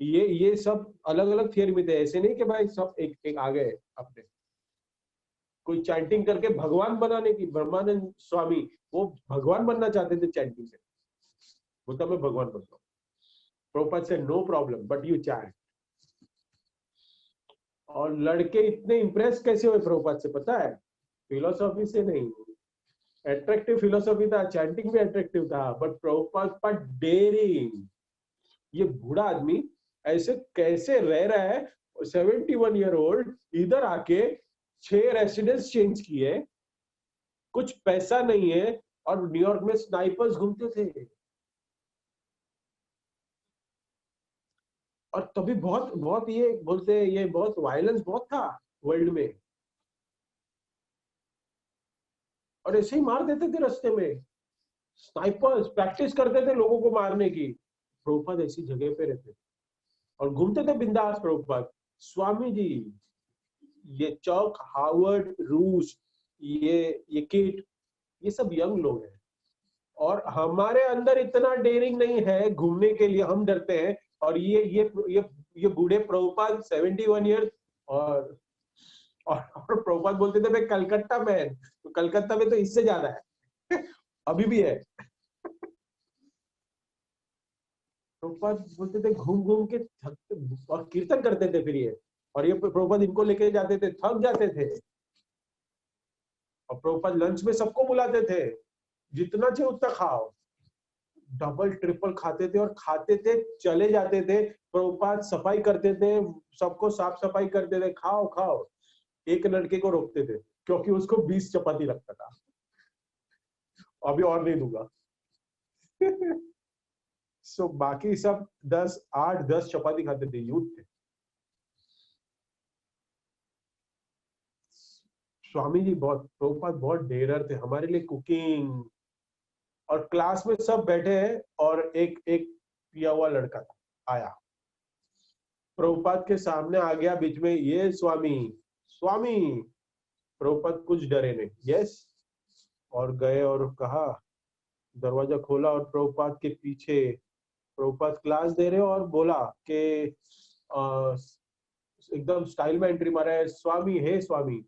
ये सब अलग अलग थियरी में थे, ऐसे नहीं कि भाई सब एक एक आ गए अपने। कोई चैंटिंग करके भगवान बनाने की, ब्रह्मानंद स्वामी वो भगवान बनना चाहते थे चैंटिंग से, वो तो मैं भगवान बनता हूँ। प्रभुपाद से no problem but you chant. और लड़के इतने इम्प्रेस कैसे हुए प्रभुपाद से पता है? फिलोसॉफी से नहीं, अट्रैक्टिव फिलोसॉफी था, चैंटिंग भी अट्रैक्टिव था, बट प्रभुपाद पर डेयरिंग। ये बूढ़ा आदमी ऐसे कैसे रह रहा है, 71 ईयर ओल्ड, इधर आके 6 रेसिडेंस चेंज किए, कुछ पैसा नहीं है, और न्यूयॉर्क में स्नाइपर्स घूमते थे। और तभी बहुत बहुत ये बोलते हैं, ये बहुत वायलेंस बहुत था वर्ल्ड में, और ऐसे ही मार देते थे रास्ते में। स्नाइपर्स प्रैक्टिस करते थे लोगों को मारने की। प्रभुपाद ऐसी जगह पे रहते और घूमते थे बिंदास प्रभुपाद। स्वामी जी, ये चौक, हार्वर्ड, रूस, ये किट, ये सब यंग लोग हैं, और हमारे अंदर इतना डेयरिंग नहीं है घूमने के लिए, हम डरते हैं। और ये बूढ़े प्रभुपाद 71 ईयर, और प्रभुपाद बोलते थे मैं कलकत्ता में, तो कलकत्ता में तो इससे ज्यादा है अभी भी है। प्रभुपाद बोलते थे घूम घूम के थकते, और कीर्तन करते थे फिर ये, और ये प्रभुपाद इनको लेके जाते थे, थक जाते थे। और प्रभुपाद लंच में सबको बुलाते थे, जितना चाहिए उतना खाओ, डबल ट्रिपल खाते थे, और खाते थे चले जाते थे। प्रभुपाद सफाई करते थे, सबको साफ सफाई करते थे, खाओ खाओ। एक लड़के को रोकते थे क्योंकि उसको 20 चपाती लगता था, अभी और नहीं दूंगा सो बाकी सब 8-10 चपाती खाते थे, यूथ थे। स्वामी जी बहुत, प्रभुपाद बहुत डेरर थे हमारे लिए, कुकिंग। और क्लास में सब बैठे हैं, और एक एक पिया हुआ लड़का था, आया प्रभुपाद के सामने आ गया बीच में, ये स्वामी स्वामी। प्रभुपाद कुछ डरे नहीं, यस, और गए और कहा, दरवाजा खोला, और प्रभुपाद के पीछे प्रभुपाद क्लास दे रहे हो, और बोला कि एकदम स्टाइल में एंट्री मारा है, स्वामी है स्वामी।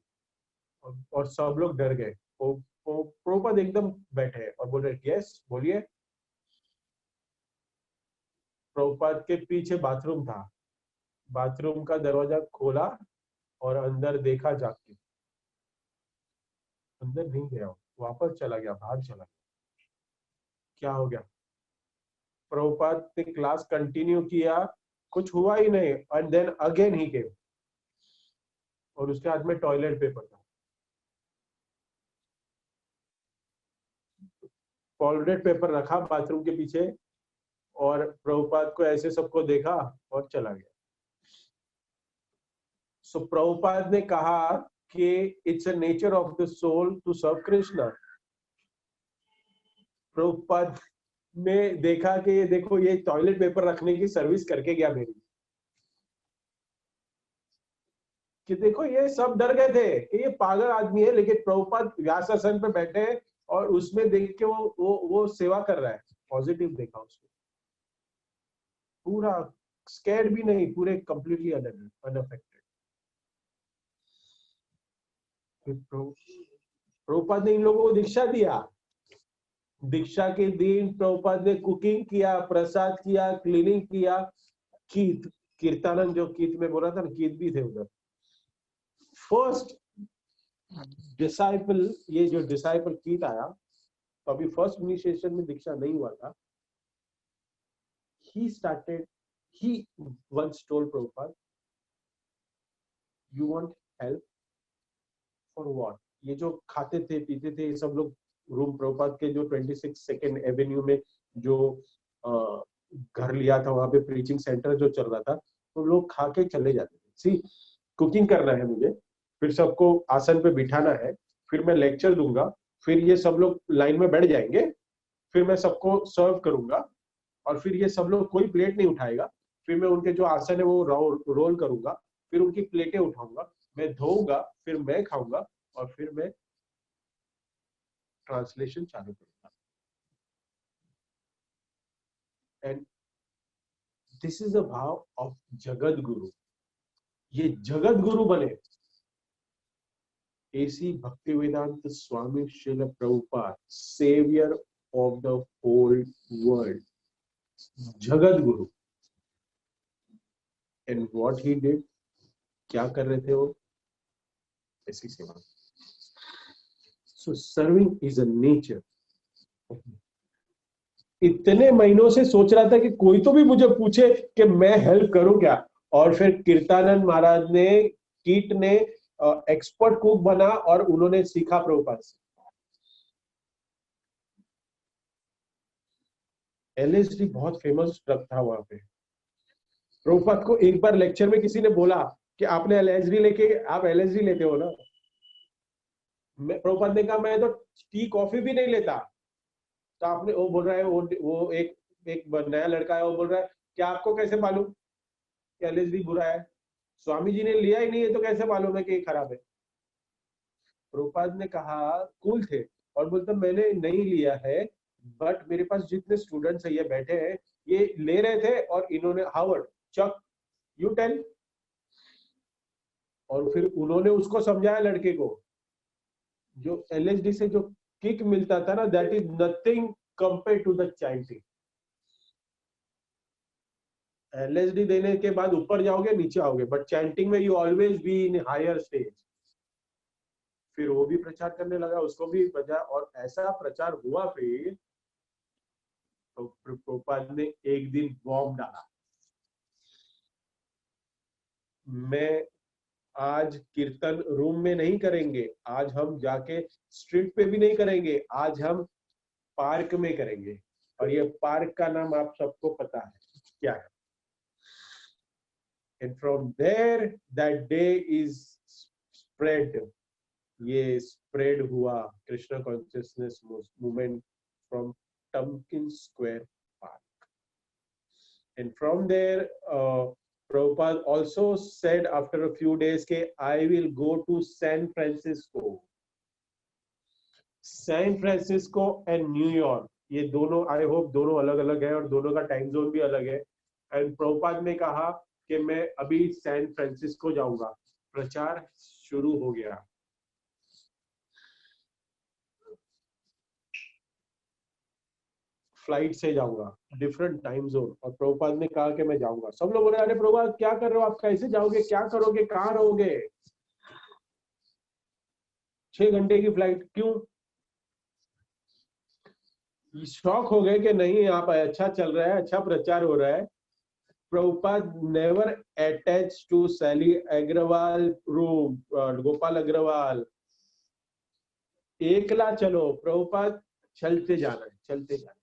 और सब लोग डर गए। प्रभुपाद एकदम बैठे और बोल रहे यस बोलिए। प्रभुपाद के पीछे बाथरूम था, बाथरूम का दरवाजा खोला और अंदर देखा, जाके अंदर नहीं गया, वापस चला गया, बाहर चला गया। क्या हो गया? प्रभुपाद ने क्लास कंटिन्यू किया, कुछ हुआ ही नहीं, एंड देन अगेन ही केम, और उसके हाथ में टॉयलेट पेपर था। टॉयलेट पेपर रखा बाथरूम के पीछे, और प्रभुपाद को ऐसे सबको देखा और चला गया। सो प्रभुपाद ने कहा कि it's a nature of the soul to serve Krishna. Prabhupada ने देखा कि ये देखो, ये टॉयलेट पेपर रखने की सर्विस करके गया मेरी, कि देखो ये सब डर गए थे कि ये पागल आदमी है, लेकिन प्रभुपाद व्यासासन पे बैठे हैं, और उसमें देख के वो सेवा कर रहा है, पॉजिटिव देखा उसको, पूरा स्कैर्ड भी नहीं, पूरे कंप्लीटली अनअफेक्टेड। प्रभुपाद ने इन लोगों को दीक्षा दिया। दीक्षा के दिन प्रभुपाद ने कुकिंग किया, प्रसाद किया, क्लीनिंग किया। कीत, कीर्तानंद जो कीत में बोला था ना, कीत भी थे उधर। फर्स्ट डिसाइपल, ये जो डिसाइपल कीत आया, तो अभी फर्स्ट इनिशिएशन में दीक्षा नहीं हुआ था। he once told Prabhupada, you want help for what? ये जो खाते थे पीते थे सब लोग, रूम प्रभुपाद के जो 26 सेकेंड एवेन्यू में जो घर लिया था, वहां पे प्रीचिंग सेंटर जो चल रहा था, तो लोग खा के चले जाते थे। सी, कुकिंग करना है मुझे, फिर सबको आसन पे बिठाना है, फिर मैं लेक्चर दूंगा, फिर ये सब लोग लाइन में बैठ जाएंगे, फिर मैं सबको सर्व करूंगा, और फिर ये सब लोग कोई प्लेट नहीं उठाएगा, फिर मैं उनके जो आसन है वो रोल करूंगा, फिर उनकी प्लेटें उठाऊंगा, मैं धोऊंगा, फिर मैं खाऊंगा, और फिर मैं ट्रांसलेशन चालू करूंगा। एंड दिस इज अ भाव ऑफ जगत गुरु। ये जगत गुरु बने A C Bhaktivedanta Swami Srila Prabhupada, saviour of the whole world, Jagat Guru. And what he did, क्या कर रहे थे वो? ऐसी सेवा। सो सर्विंग इज अ नेचर। इतने महीनों से सोच रहा था कि कोई तो भी मुझे पूछे कि मैं हेल्प करूं क्या, और फिर कीर्तानंद महाराज ने, कीट ने एक्सपर्ट कुक बना और उन्होंने सीखा प्रभुपाद से। एलएसडी बहुत फेमस ड्रग था वहां पे। प्रभुपाद को एक बार लेक्चर में किसी ने बोला कि आपने एलएसडी लेके, आप एलएसडी लेते हो ना? प्रभुपाद ने कहा मैं तो टी कॉफी भी नहीं लेता। तो आपने, वो बोल रहा है, वो एक एक नया लड़का है, वो बोल रहा है कि आपको कैसे मालूम कि एलएसडी बुरा है? स्वामी जी ने लिया ही नहीं है तो कैसे मालूम है कि ये खराब है? प्रभुपाद ने कहा, कूल थे, और बोलते मैंने नहीं लिया है, बट मेरे पास जितने स्टूडेंट्स है ये बैठे हैं, ये ले रहे थे, और इन्होंने, हावर्ड, चक, यू टेल। और फिर उन्होंने उसको समझाया लड़के को, जो एलएसडी से जो किक मिलता था ना, that is nothing compare to the chanting. LSD देने के बाद ऊपर जाओगे नीचे आओगे, बट चैंटिंग में you always be in higher stage. फिर वो भी प्रचार करने लगा, उसको भी बजा, और ऐसा प्रचार हुआ। फिर तो प्रभुपाद ने एक दिन बॉम्ब डाला, मैं आज कीर्तन रूम में नहीं करेंगे, आज हम जाके स्ट्रीट पे भी नहीं करेंगे, आज हम पार्क में करेंगे। और ये पार्क का नाम आप सबको पता है क्या है। And from there that day is spread, ये स्प्रेड हुआ Krishna consciousness movement from Tompkins Square Park. And from there Prabhupada also said after a few days के I will go to San Francisco. San Francisco and New York, ये दोनों, आई होप दोनों अलग अलग है और दोनों का टाइम जोन भी अलग है। एंड प्रभुपाद ने कहा कि मैं अभी सैन फ्रांसिस्को जाऊंगा। प्रचार शुरू हो गया। फ्लाइट से जाऊंगा, डिफरेंट टाइम जोन, और प्रभुपाद ने कहा कि मैं जाऊंगा। सब लोग बोले, अरे प्रभुपाद क्या कर रहे हो आप, कैसे जाओगे, क्या करोगे, कहाँ रहोगे? 6 घंटे की फ्लाइट, क्यों? शॉक हो गए कि नहीं, आप अच्छा चल रहा है, अच्छा प्रचार हो रहा है। Prabhupada never attach to Sally Agarwal room, Gopal Agarwal, एकला चलो, प्रभुपाद चलते जाना है, चलते जाना है।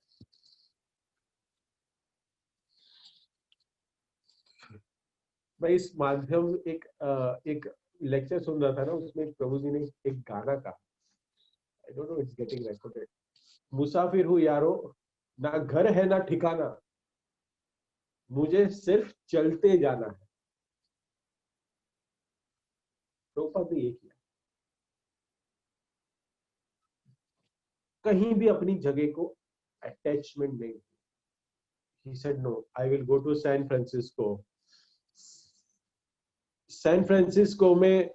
मैं इस माध्यम एक लेक्चर सुन रहा था ना, उसमें प्रभु जी ने एक गाना कहा, I don't know it's getting recorded, मुसाफिर हूँ यारो, ना घर है ना ठिकाना, मुझे सिर्फ चलते जाना है। प्रभुपाद ने ये किया, कहीं भी अपनी जगह को अटैचमेंट नहीं। He said no, I will go to San Francisco. San Francisco में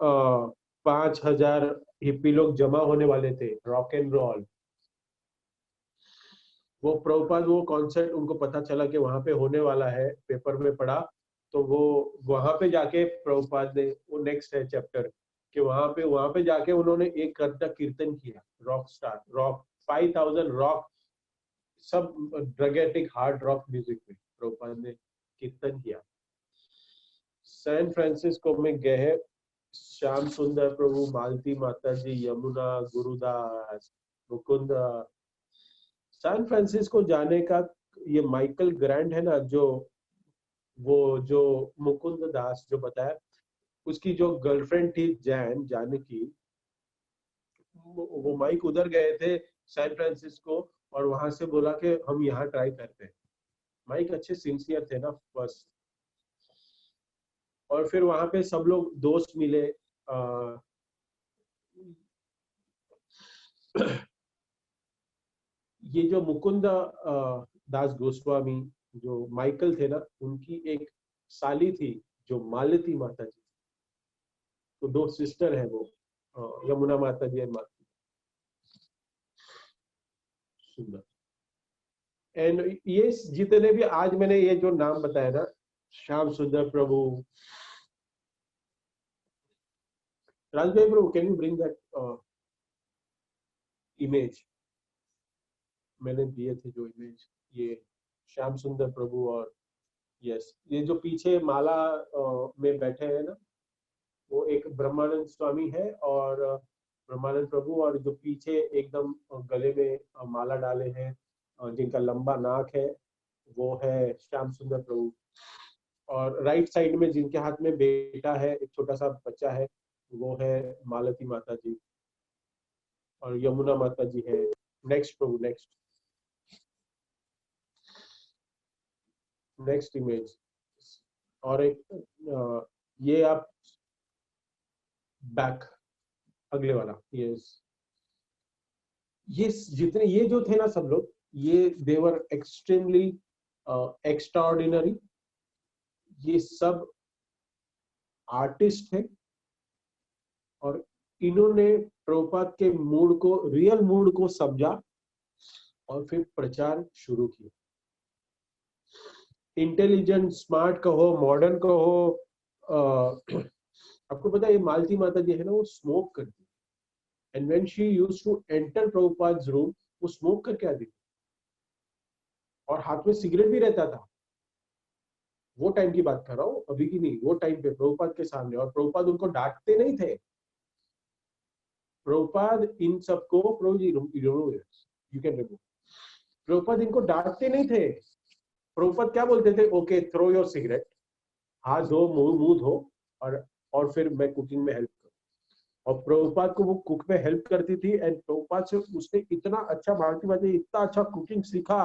5,000 हिप्पी लोग जमा होने वाले थे, रॉक एंड रोल। वो प्रभुपाद, वो कॉन्सर्ट उनको पता चला कि वहां पे होने वाला है, पेपर में पढ़ा, तो वो वहां पे जाके प्रभुपाद ने, वो नेक्स्ट है चैप्टर, कि वहां पे जाके उन्होंने एक घंटा कीर्तन किया, रॉक स्टार, रॉक 5,000 रॉक, सब ड्रगेटिक हार्ड रॉक म्यूजिक में प्रभुपाद ने कीर्तन किया। सैन फ्रांसिस्को में गए, श्याम सुंदर प्रभु, मालती माता जी, यमुना, गुरुदास, मुकुंद। सैन फ्रांसिस्को जाने का, ये माइकल ग्रैंड है ना, जो मुकुंद दास जो बताया, उसकी जो गर्लफ्रेंड थी जानकी, वो माइक उधर गए थे सैन फ्रांसिस्को, और वहां से बोला कि हम यहाँ ट्राई करते हैं। माइक अच्छे सिंसियर थे ना फर्स्ट। और फिर वहां पे सब लोग दोस्त मिले, ये जो मुकुंद दास गोस्वामी जो माइकल थे ना, उनकी एक साली थी जो मालती माता जी, तो दो सिस्टर है वो, यमुना माता जी और माता सुंदर। एंड ये जितने भी आज मैंने ये जो नाम बताया ना, Shyam Sundar Prabhu, Rajbhai Prabhu, can you bring that image, मैंने दिए थे जो इमेज, ये श्याम सुंदर प्रभु और यस, ये जो पीछे माला में बैठे हैं ना, वो एक ब्रह्मानंद स्वामी है और ब्रह्मानंद प्रभु, और जो पीछे एकदम गले में माला डाले हैं जिनका लंबा नाक है, वो है श्याम सुंदर प्रभु। और राइट साइड में जिनके हाथ में बेटा है, एक छोटा सा बच्चा है, वो है मालती माता जी और यमुना माता जी है। नेक्स्ट प्रभु, नेक्स्ट नेक्स्ट इमेज। और एक ये आप बैक, अगले वाला, यस। ये जितने ये जो थे ना सब लोग, ये देवर एक्सट्रीमली एक्स्ट्राऑर्डिनरी, ये सब आर्टिस्ट थे और इन्होंने प्रभुपाद के मूड को, रियल मूड को समझा और फिर प्रचार शुरू किया। इंटेलिजेंट, स्मार्ट कहो, मॉडर्न कहो, आपको पता है ये मालती माता जी है ना, वो स्मोक करती है, and when she used to enter Prabhupada's room, वो स्मोक करके आती थी और हाथ में सिगरेट भी रहता था। वो टाइम की बात कर रहा हूँ, अभी की नहीं, वो टाइम पे प्रभुपाद के सामने, और प्रभुपाद उनको डांटते नहीं थे। प्रभुपाद इन सबको, प्रभु जी यू कैन रिमूव, प्रभुपाद इनको डांटते नहीं थे। प्रभुपाद क्या बोलते थे, ओके थ्रो योर सिगरेट, हाथ धो, मुंह धो, और फिर मैं कुकिंग में हेल्प करूं। और प्रभुपाद को वो कुक में हेल्प करती थी, एंड प्रभुपाद से उसने इतना अच्छा, भारती माता इतना अच्छा कुकिंग सीखा,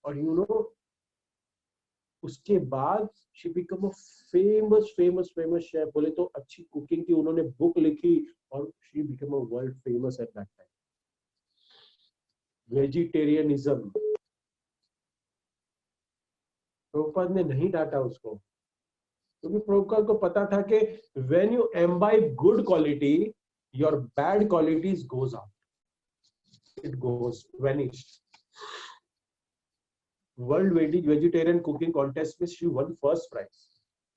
और यू नो उसके बाद she become a famous famous famous chef, बोले तो अच्छी कुकिंग की उन्होंने बुक लिखी, और she become a world famous at that time. Vegetarianism, Prabhupada ने नहीं डांटा उसको, क्योंकि प्रभुपाद को पता था कि when you imbibe good quality, your bad qualities goes out, it goes vanish. World vegetarian cooking contest में शी वन फर्स्ट प्राइज,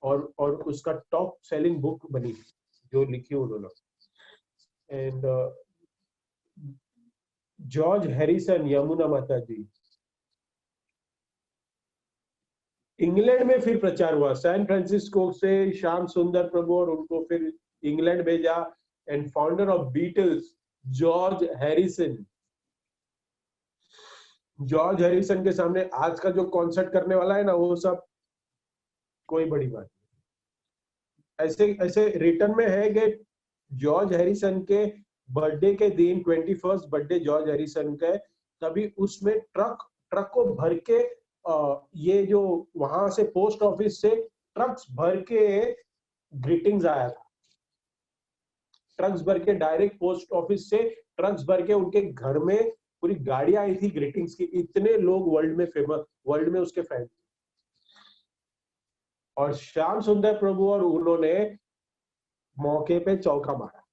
और उसका टॉप सेलिंग बुक बनी जो लिखी उन्होंने। एंड जॉर्ज हैरिसन, यमुना माता जी, इंग्लैंड में फिर प्रचार हुआ, सैन फ्रांसिस्को से श्याम सुंदर प्रभु, और उनको फिर इंग्लैंड भेजा, and founder of Beatles George Harrison. George Harrison के सामने आज का जो कॉन्सर्ट करने वाला है ना, वो सब कोई बड़ी बात नहीं। ऐसे ऐसे रिटर्न में है कि जॉर्ज हैरिसन के बर्थडे के दिन, 21st बर्थडे जॉर्ज हैरिसन का, तभी उसमें ट्रक ट्रक को भर के ये जो वहां से पोस्ट ऑफिस से ट्रक्स भर के ग्रीटिंग्स आया था, ट्रक्स भर के डायरेक्ट पोस्ट ऑफिस से, ट्रक्स भर के उनके घर में पूरी गाड़ियां आई थी ग्रीटिंग्स की। इतने लोग वर्ल्ड में फेमस, वर्ल्ड में उसके फैन। और श्याम सुंदर प्रभु और उन्होंने मौके पे चौका मारा,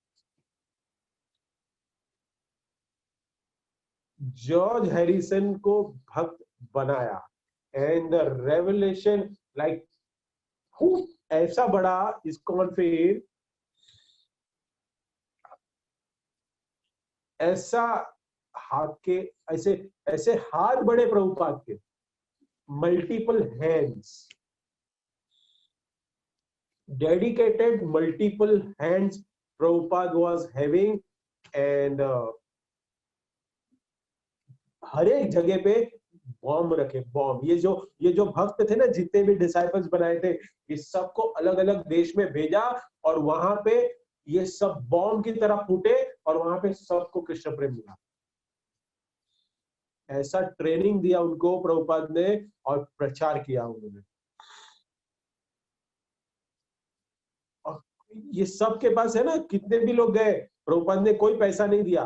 जॉर्ज हैरिसन को भक्त बनाया, एंड द रेवलेशन लाइक ऐसा बड़ा इस्कॉन फिर, ऐसा हाथ के, ऐसे ऐसे हाथ बड़े प्रभुपाद के, multiple hands, dedicated multiple hands Prabhupada was having, and हर एक जगह पे बॉम्ब रखे, बॉम्ब। ये जो भक्त थे ना, जितने भी डिसाइपल्स बनाए थे, इस सबको अलग अलग देश में भेजा, और वहां पे ये सब बॉम्ब की तरह फूटे, और वहां पे सबको कृष्ण प्रेम मिला। ऐसा ट्रेनिंग दिया उनको प्रभुपाद ने, और प्रचार किया उन्होंने। और ये सब के पास है ना, कितने भी लोग गए, प्रभुपाद ने कोई पैसा नहीं दिया,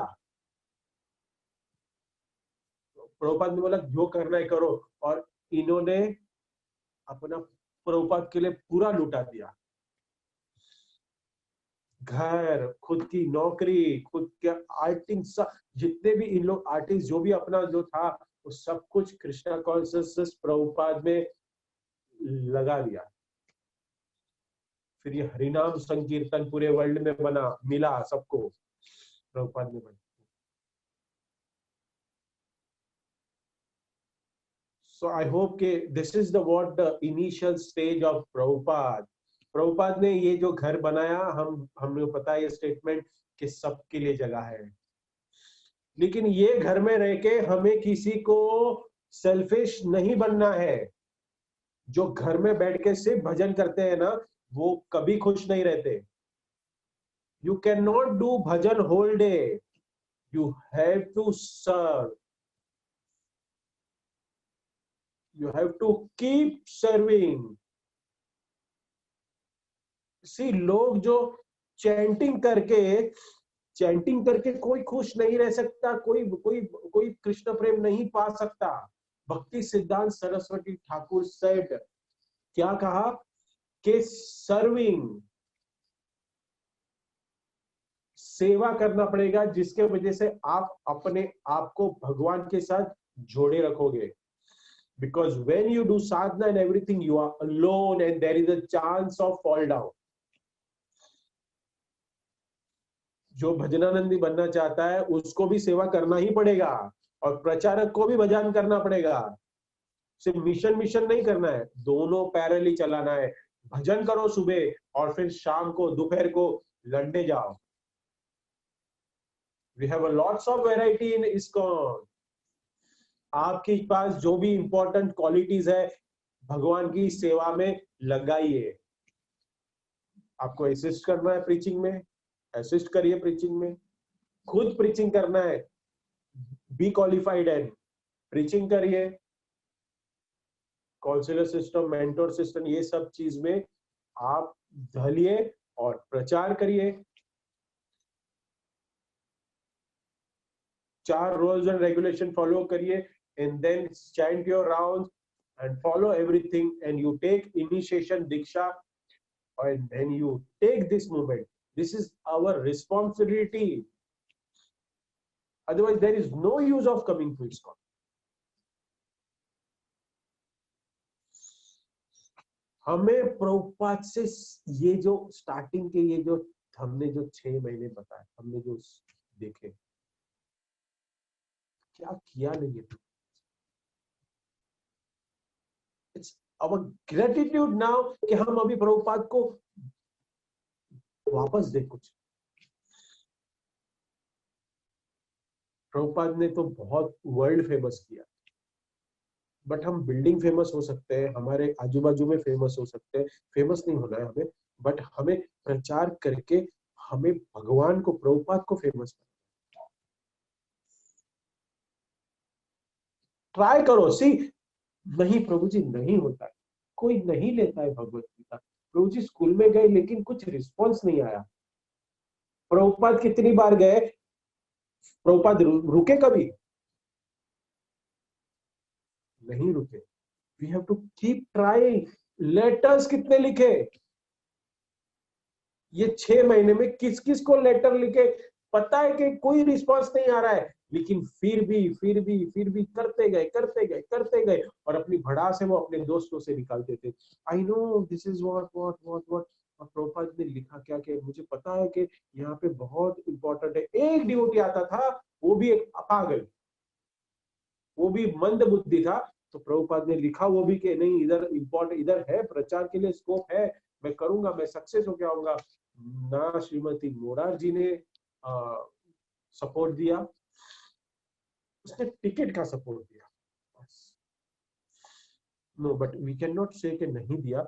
प्रभुपाद ने बोला जो करना है करो, और इन्होंने अपना प्रभुपाद के लिए पूरा लुटा दिया। घर, खुद की नौकरी, खुद के आर्टिस्ट, जितने भी इन लोग आर्टिस्ट जो भी अपना जो था वो सब कुछ कृष्णा कॉन्शियसनेस प्रभुपाद में लगा दिया। फिर ये हरिनाम संकीर्तन पूरे वर्ल्ड में बना, मिला सबको, प्रभुपाद ने बना। So I hope के this is the what the initial stage of Prabhupada. Prabhupada ने ये जो घर बनाया, हमें पता है ये स्टेटमेंट कि सबके लिए जगह है, लेकिन ये घर में रह के हमें किसी को सेल्फिश नहीं बनना है। जो घर में बैठ के सिर्फ भजन करते हैं ना, वो कभी खुश नहीं रहते। You can not do bhajan whole day, you have to serve, you have to keep serving। See लोग जो चैंटिंग करके कोई खुश नहीं रह सकता, कोई कोई कोई कृष्ण प्रेम नहीं पा सकता। भक्ति सिद्धांत सरस्वती ठाकुर सेड, क्या कहा कि सर्विंग, सेवा करना पड़ेगा, जिसके वजह से आप अपने आप को भगवान के साथ जोड़े रखोगे। Because when you do sadhana and everything, you are alone and there is a chance of fall down। जो भजनानंदी बनना चाहता है उसको भी सेवा करना ही पड़ेगा, और प्रचारक को भी भजन करना पड़ेगा। सिर्फ मिशन नहीं करना है, दोनों पैरेलली चलाना है। भजन करो सुबह और फिर शाम को दोपहर को लड़ने जाओ। We have a lots of variety in ISKCON। आपके पास जो भी इंपॉर्टेंट क्वालिटीज है भगवान की सेवा में लगाइए। आपको असिस्ट करना है प्रीचिंग में, असिस्ट करिए प्रीचिंग में। खुद प्रीचिंग करना है, बी क्वालिफाइड एंड प्रीचिंग करिए। काउंसलर सिस्टम, मेंटोर सिस्टम, ये सब चीज में आप ढलिए और प्रचार करिए। 4 रूल्स एंड रेगुलेशन फॉलो करिए, and then chant your rounds and follow everything, and you take initiation diksha, and then you take this movement. This is our responsibility, otherwise there is no use of coming to ISKCON। हमें प्रभुपाद से ये जो स्टार्टिंग के ये जो हमने जो 6 महीने बताए, हमने जो देखे, क्या किया नहीं है। It's our gratitude now कि हम अभी प्रभुपाद को वापस दे कुछ। प्रभुपाद ने तो बहुत वर्ल्ड फेमस किया, बट हम बिल्डिंग फेमस हो सकते हैं, हमारे आजू बाजू में फेमस हो सकते हैं, फेमस नहीं होना है हमें, बट हमें प्रचार करके हमें भगवान को, प्रभुपाद को फेमस करना। ट्राई करो। सी नहीं प्रभु जी, नहीं होता है, कोई नहीं लेता है भगवत गीता। प्रभु जी स्कूल में गए लेकिन कुछ रिस्पॉन्स नहीं आया। प्रभुपाद कितनी बार गए, प्रभुपाद रुके कभी नहीं रुके। We have to keep trying. Letters कितने लिखे, ये 6 महीने में किस किस को लेटर लिखे, पता है कि कोई रिस्पॉन्स नहीं आ रहा है, लेकिन फिर भी करते गए और अपनी भड़ास है वो अपने दोस्तों से निकालते थे। I know this is what और प्रभुपाद ने लिखा क्या कि मुझे पता है कि यहाँ पे बहुत इंपॉर्टेंट है। एक डिवोटी आता था, वो भी एक पागल, वो भी मंद बुद्धि था, तो प्रभुपाद ने लिखा वो भी कि नहीं, इधर इंपॉर्टेंट, इधर है, प्रचार के लिए स्कोप है, मैं करूंगा, मैं सक्सेस होके आऊंगा। ना श्रीमती मोरार जी ने सपोर्ट दिया, उसने टिकट का सपोर्ट दिया। No, but we can not say कि नहीं दिया।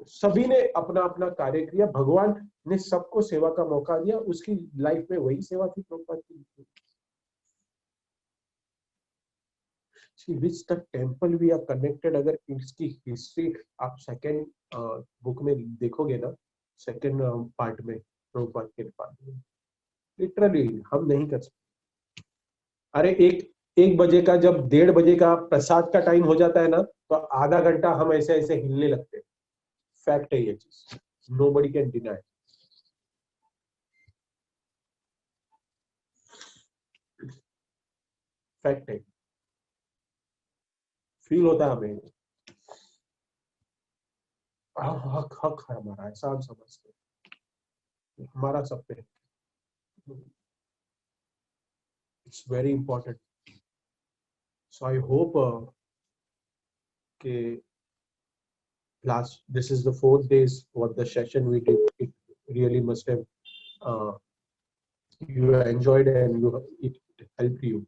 सभी ने अपना अपना कार्य किया, भगवान ने सबको सेवा का मौका दिया, उसकी लाइफ में वही सेवा थी प्रभुपाद की। Which the temple we are connected, अगर इसकी हिस्ट्री आप सेकंड बुक में देखोगे ना, सेकंड पार्ट में, प्रभुपाद के पार्ट में, लिटरली हम नहीं कर सकते। अरे एक 1 बजे का जब 1:30 बजे का प्रसाद का टाइम हो जाता है ना, तो आधा घंटा हम ऐसे ऐसे हिलने लगते हैं। फैक्ट है ये चीज, नोबडी कैन डिनाई। फैक्ट है, फील होता है हमें, हक हक है हमारा, ऐसा हम समझते हैं, हमारा सब पे। It's very important. So I hope कि last, this is the 4th days what the session we did, it really must have you enjoyed and it helped you.